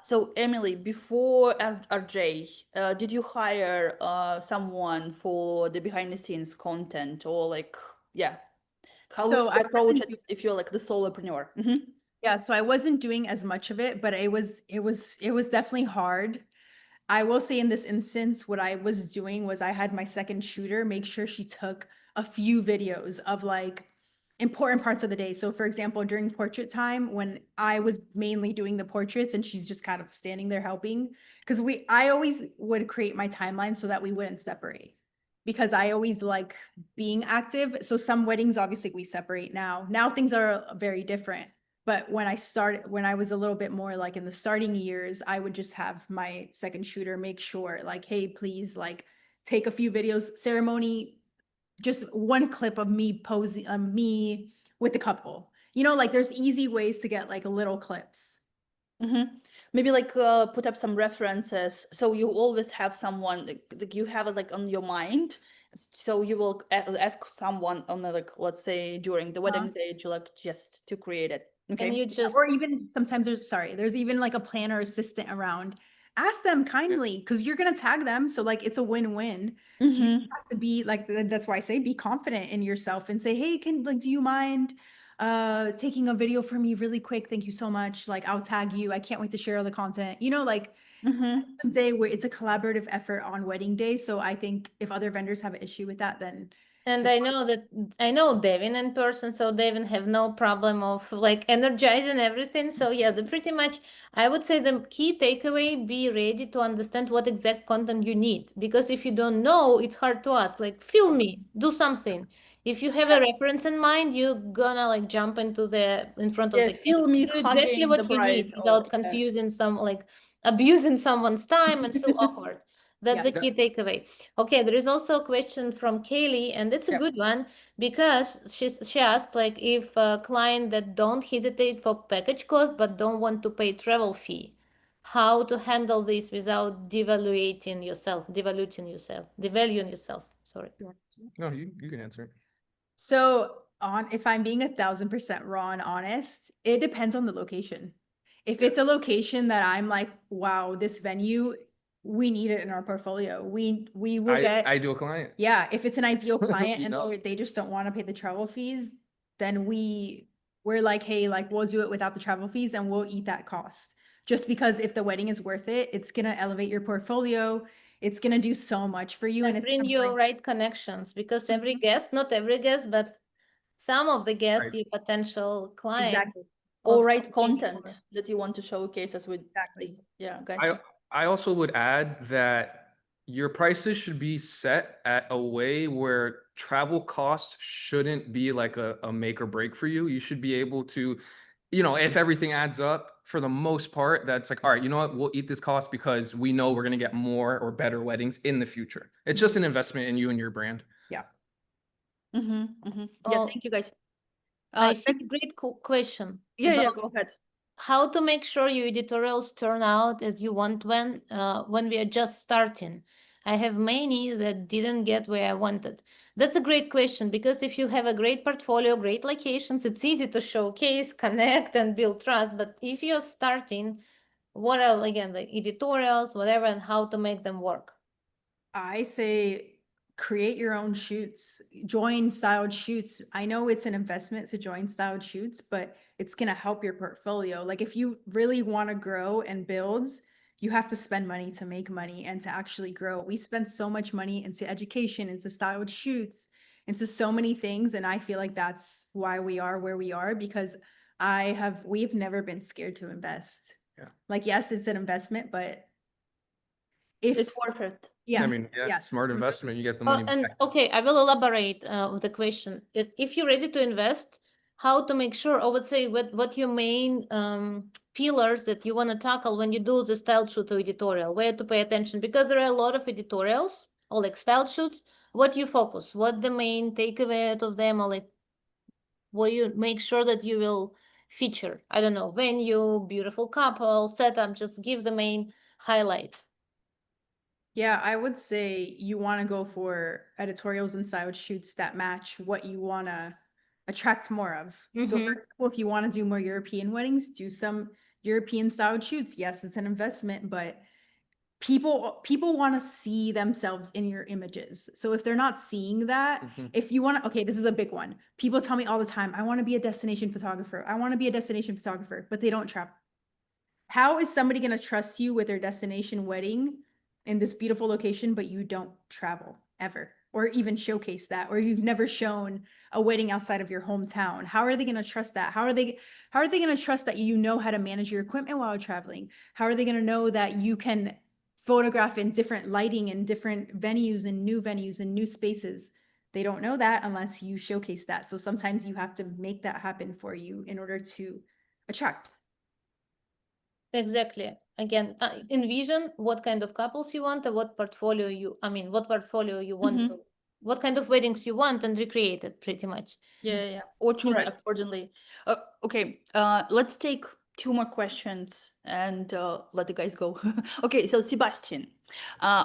So Emily, before RJ, did you hire someone for the behind the scenes content, or like, yeah, how would So you I approach wasn't it if you're like the solopreneur? Yeah, so I wasn't doing as much of it, but it was definitely hard. I will say in this instance, what I was doing was I had my second shooter make sure she took a few videos of like important parts of the day. So for example, during portrait time, when I was mainly doing the portraits and she's just kind of standing there helping, because I always would create my timeline so that we wouldn't separate. Because I always like being active. So some weddings, obviously we separate now. Now things are very different. But when I was a little bit more like in the starting years, I would just have my second shooter make sure like, hey, please like take a few videos, ceremony, just one clip of me posing, me with the couple. You know, like there's easy ways to get like little clips. Maybe like put up some references, so you always have someone like you have it like on your mind, so you will ask someone on the, like, let's say during the wedding day to like just to create it. And Okay. you just Or even sometimes there's even like a planner assistant around. Ask them kindly because you're gonna tag them. So like it's a win-win. You Mhm. have to be like, that's why I say be confident in yourself and say, hey, do you mind taking a video for me really quick? Thank you so much. Like I'll tag you. I can't wait to share all the content. You know, like the day where it's a collaborative effort on wedding day. So I think if other vendors have an issue with that, then And I know Devin in person, so Devin have no problem of like energizing everything. So yeah, the pretty much I would say the key takeaway, be ready to understand what exact content you need. Because if you don't know, it's hard to ask. Like, film me, do something. If you have a reference in mind, you're gonna like jump in front of Yeah, the camera. feel me Do exactly hugging the what you bride need or without confusing like abusing someone's time and feel awkward. That's the yes. key takeaway. Okay, there is also a question from Kaylee, and it's a Yeah. good one because she asked like if a client that don't hesitate for package cost but don't want to pay travel fee, how to handle this without devaluing yourself. Sorry. No, you can answer it. So if I'm being 1,000% raw and honest, it depends on the location. If it's a location that I'm like, wow, this venue, we need it in our portfolio. We will get, Ideal client. yeah, if it's an ideal client You and know. or they just don't want to pay the travel fees, then we're like, hey, like we'll do it without the travel fees and we'll eat that cost. Just because if the wedding is worth it, it's gonna elevate your portfolio. It's gonna do so much for you, and And it's bring gonna you bring. right connections because every guest, not every guest, but some of the guests, Right. your potential client, Exactly. all of right paying content more. that you want to showcase as with Exactly. yeah, guys. I also would add that your prices should be set at a way where travel costs shouldn't be like a make or break for you. You should be able to, if everything adds up for the most part, that's like, all right, you know what, we'll eat this cost because we know we're going to get more or better weddings in the future. It's just an investment in you and your brand. Yeah. Yeah, Oh, thank you guys. I see a Next, great question yeah, about go ahead. how to make sure your editorials turn out as you want when we are just starting. I have many that didn't get where I wanted. That's a great question because if you have a great portfolio, great locations, it's easy to showcase, connect, and build trust. But if you're starting, what are again the editorials, whatever, and how to make them work? I say create your own shoots, join styled shoots. I know it's an investment to join styled shoots, but it's going to help your portfolio. Like if you really want to grow and build, you have to spend money to make money and to actually grow. We spend so much money into education, into styled shoots, into so many things. And I feel like that's why we are where we are because we've never been scared to invest. Yeah. Like, yes, it's an investment, but It's worth it. yeah, I mean, yeah, smart investment. You get the money And back. okay, I will elaborate with the question. If you're ready to invest, how to make sure, or would say what your main pillars that you want to tackle when you do the style shoot or editorial, where to pay attention, because there are a lot of editorials or like style shoots. What you focus, what the main takeaway out of them, or like what you make sure that you will feature. I don't know, venue, beautiful couple, setup. Just give the main highlight. Yeah, I would say you want to go for editorials and styled shoots that match what you want to attract more of. So, for example, if you want to do more European weddings, do some European styled shoots. Yes, it's an investment, but people want to see themselves in your images. So if they're not seeing that, if you want to, okay, this is a big one. People tell me all the time, I want to be a destination photographer. I want to be a destination photographer, but they don't travel. How is somebody going to trust you with their destination wedding in this beautiful location, but you don't travel ever, or even showcase that, or you've never shown a wedding outside of your hometown. How are they going to trust that? How are they going to trust that you know how to manage your equipment while traveling? How are they going to know that you can photograph in different lighting and different venues and new spaces? They don't know that unless you showcase that. So sometimes you have to make that happen for you in order to attract. Exactly. Again, envision what kind of couples you want and what portfolio you want Mhm. to, what kind of weddings you want, and recreate it pretty much. Yeah. Or choose Correct. accordingly. Okay, let's take two more questions and let the guys go. Okay, so Sebastian,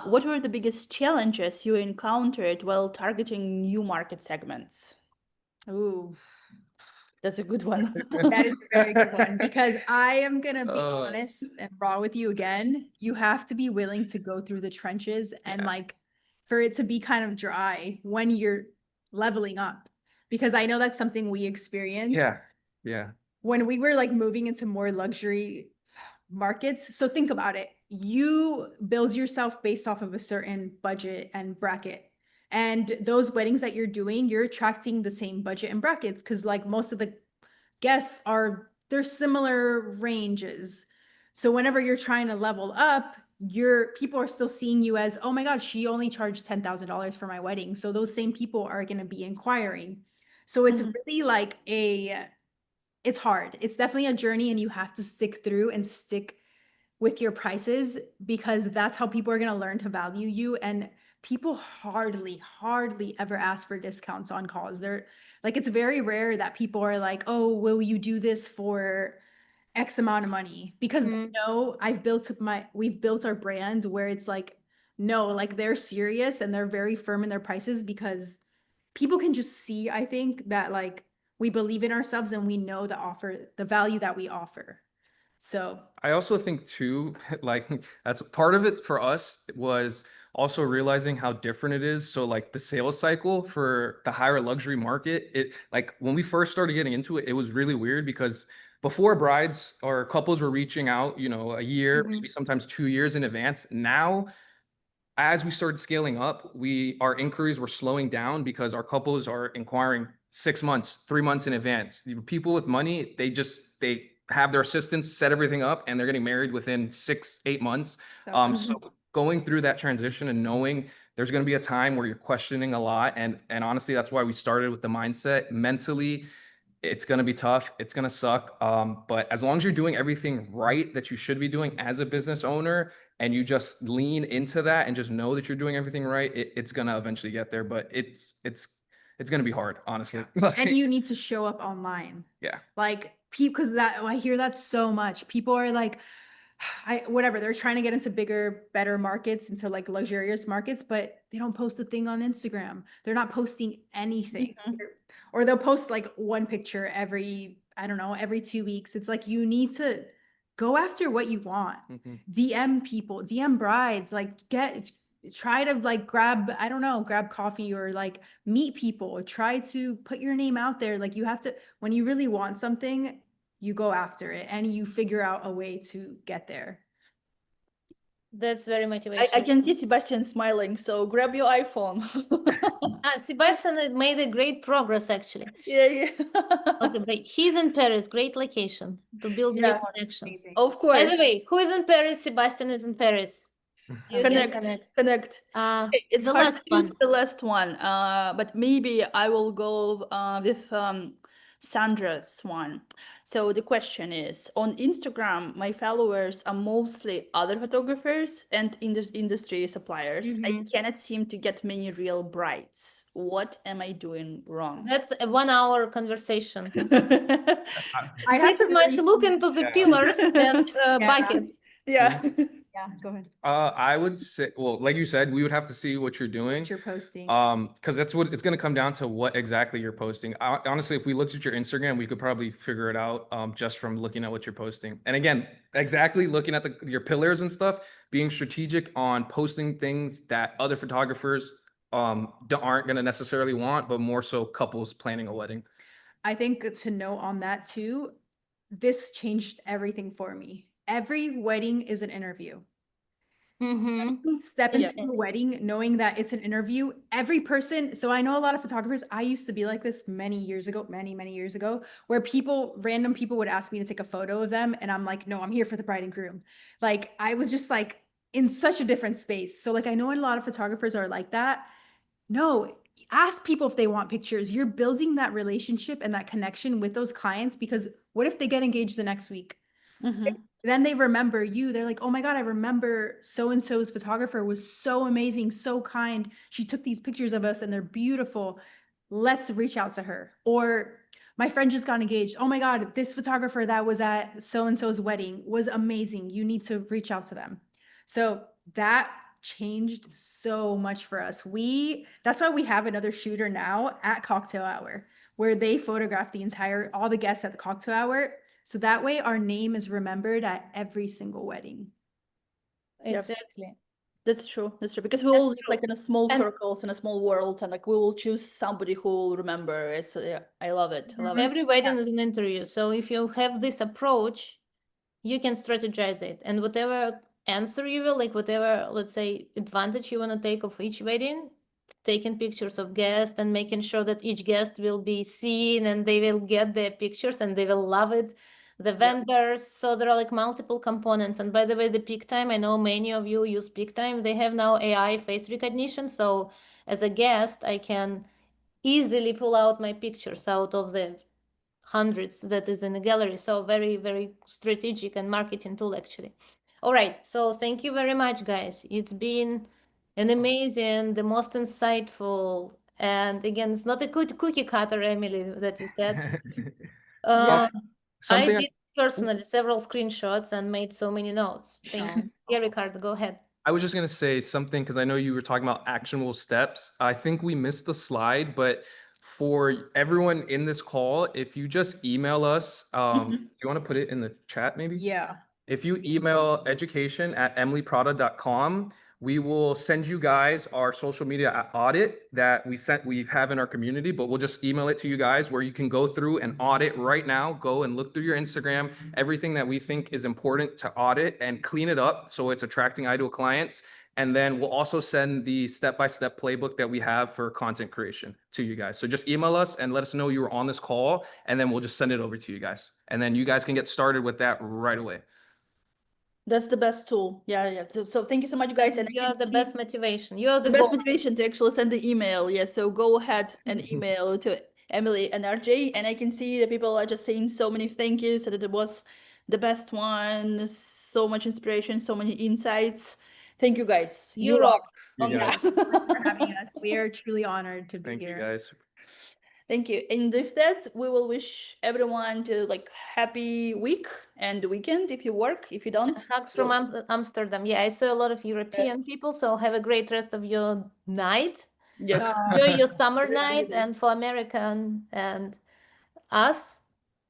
what were the biggest challenges you encountered while targeting new market segments? Ooh, That's a good one. that is a very good one, because I am going to be Uh, honest and raw with you again. You have to be willing to go through the trenches and Yeah. like for it to be kind of dry when you're leveling up, because I know that's something we experienced Yeah. when we were like moving into more luxury markets. So think about it. You build yourself based off of a certain budget and bracket. And those weddings that you're doing, you're attracting the same budget and brackets because like most of the guests are, they're similar ranges. So whenever you're trying to level up, your people are still seeing you as, oh my God, she only charged $10,000 for my wedding. So those same people are going to be inquiring. So it's Mhm. really like it's hard. It's definitely a journey, and you have to stick through and stick with your prices, because that's how people are going to learn to value you. And people hardly ever ask for discounts on calls. They're like, it's very rare that people are like, oh, will you do this for X amount of money? Because they know we've built our brand where it's like, no, like they're serious and they're very firm in their prices, because people can just see, I think, that like we believe in ourselves and we know the value that we offer. So I also think too, like that's part of it for us was also realizing how different it is. So like the sales cycle for the higher luxury market, it like when we first started getting into it, it was really weird because before brides or couples were reaching out, a year, maybe sometimes 2 years in advance. Now as we started scaling up, our inquiries were slowing down because our couples are inquiring 6 months, 3 months in advance. The people with money, they have their assistants set everything up and they're getting married within 6, 8 months. So going through that transition and knowing there's going to be a time where you're questioning a lot, and honestly, that's why we started with the mindset mentally. It's going to be tough. It's going to suck. But as long as you're doing everything right that you should be doing as a business owner, and you just lean into that and just know that you're doing everything right, it's going to eventually get there. But it's going to be hard, honestly. and you need to show up online. Yeah. Like because I hear that so much. People are like, whatever, they're trying to get into bigger, better markets, into like luxurious markets, but they don't post a thing on Instagram. They're not posting anything. Or they'll post like one picture every, I don't know, every 2 weeks. It's like, you need to go after what you want. DM people, DM brides, like try to like grab, I don't know, grab coffee or like meet people, or try to put your name out there. Like you have to, when you really want something, you go after it and you figure out a way to get there. That's very I motivational. can see Sebastian smiling, so grab your iPhone. Sebastian made a great progress actually. Yeah. Okay, but he's in Paris, great location to build new Yeah. connections. Amazing. Of By course. the way, who is in Paris? Sebastian is in Paris. You can Connect. Okay, it's the hard last to choose one. the last one, but maybe I will go with Sandra's one. So the question is, on Instagram, my followers are mostly other photographers and industry suppliers. I cannot seem to get many real brides. What am I doing wrong? That's a 1 hour conversation. I have Pretty much look into the pillars and buckets. Yeah. Yeah, go ahead. I would say, well, like you said, we would have to see what you're doing. What you're posting. Because that's what it's going to come down to, what exactly you're posting. Honestly, if we looked at your Instagram, we could probably figure it out just from looking at what you're posting. And again, exactly looking at your pillars and stuff, being strategic on posting things that other photographers aren't going to necessarily want, but more so couples planning a wedding. I think to know on that too, this changed everything for me. Every wedding is an interview. Mm-hmm. You step Yeah. into a wedding knowing that it's an interview. Every person, so I know a lot of photographers. I used to be like this many years ago, many years ago, where random people would ask me to take a photo of them. And I'm like, no, I'm here for the bride and groom. Like, I was just like in such a different space. So, like, I know a lot of photographers are like that. No, ask people if they want pictures. You're building that relationship and that connection with those clients, because what if they get engaged the next week? Mhm. Then they remember you. They're like, oh my God, I remember so and so's photographer was so amazing, so kind. She took these pictures of us and they're beautiful. Let's reach out to her. Or my friend just got engaged. Oh my God, this photographer that was at so and so's wedding was amazing. You need to reach out to them. So that changed so much for us. That's why we have another shooter now at cocktail hour where they photograph all the guests at the cocktail hour. So that way our name is remembered at every single wedding. Yep. Exactly. That's true. That's true. Because we That's all live true. like in a small And circles in a small world, and like we will choose somebody who will remember. It's yeah, I love it. I love it. every wedding is an interview. So if you have this approach, you can strategize it. And whatever answer you will, like whatever, let's say, advantage you want to take of each wedding, taking pictures of guests and making sure that each guest will be seen and they will get their pictures and they will love it. The vendors, so there are like multiple components. And by the way, the peak time, I know many of you use peak time. They have now AI face recognition. So as a guest, I can easily pull out my pictures out of the hundreds that is in the gallery. So very, very strategic and marketing tool actually. All right. So thank you very much, guys. It's been an amazing, the most insightful, and again, it's not a good cookie cutter, Emily, that you said. Yeah. I Something did personally several screenshots and made so many notes. Thank you. Yeah, Ricardo, go ahead. I was just going to say something because I know you were talking about actionable steps. I think we missed the slide, but for everyone in this call, if you just email us, you want to put it in the chat maybe? Yeah. If you email education@emilyprada.com, we will send you guys our social media audit that we have in our community, but we'll just email it to you guys where you can go through and audit right now. Go and look through your Instagram, everything that we think is important to audit and clean it up so it's attracting ideal clients. And then we'll also send the step-by-step playbook that we have for content creation to you guys. So just email us and let us know you were on this call, and then we'll just send it over to you guys. And then you guys can get started with that right away. That's the best tool. Yeah, yeah. So thank you so much, guys. And I You can are the see best motivation. You are the the best goal. motivation to actually send the email. Yeah, so go ahead and email to Emily and RJ, and I can see that people are just saying so many thank yous, that it was the best one. So much inspiration, so many insights. Thank you, guys. You rock. You Okay. guys. Thank you so much for having us. We are truly honored to be Thank you here. guys. Thank you. And with that, we will wish everyone to like happy week and weekend if you work. If you don't, Hugs from Amsterdam. Yeah, I saw a lot of European people, so have a great rest of your night. yes. Enjoy your summer Good night, idea. and for American and us,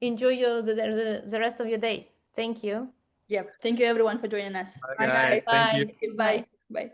enjoy the rest of your day. Thank you. Yeah. Thank you everyone for joining us. Bye, Bye, guys. guys. Thank you. Bye. Bye. Bye.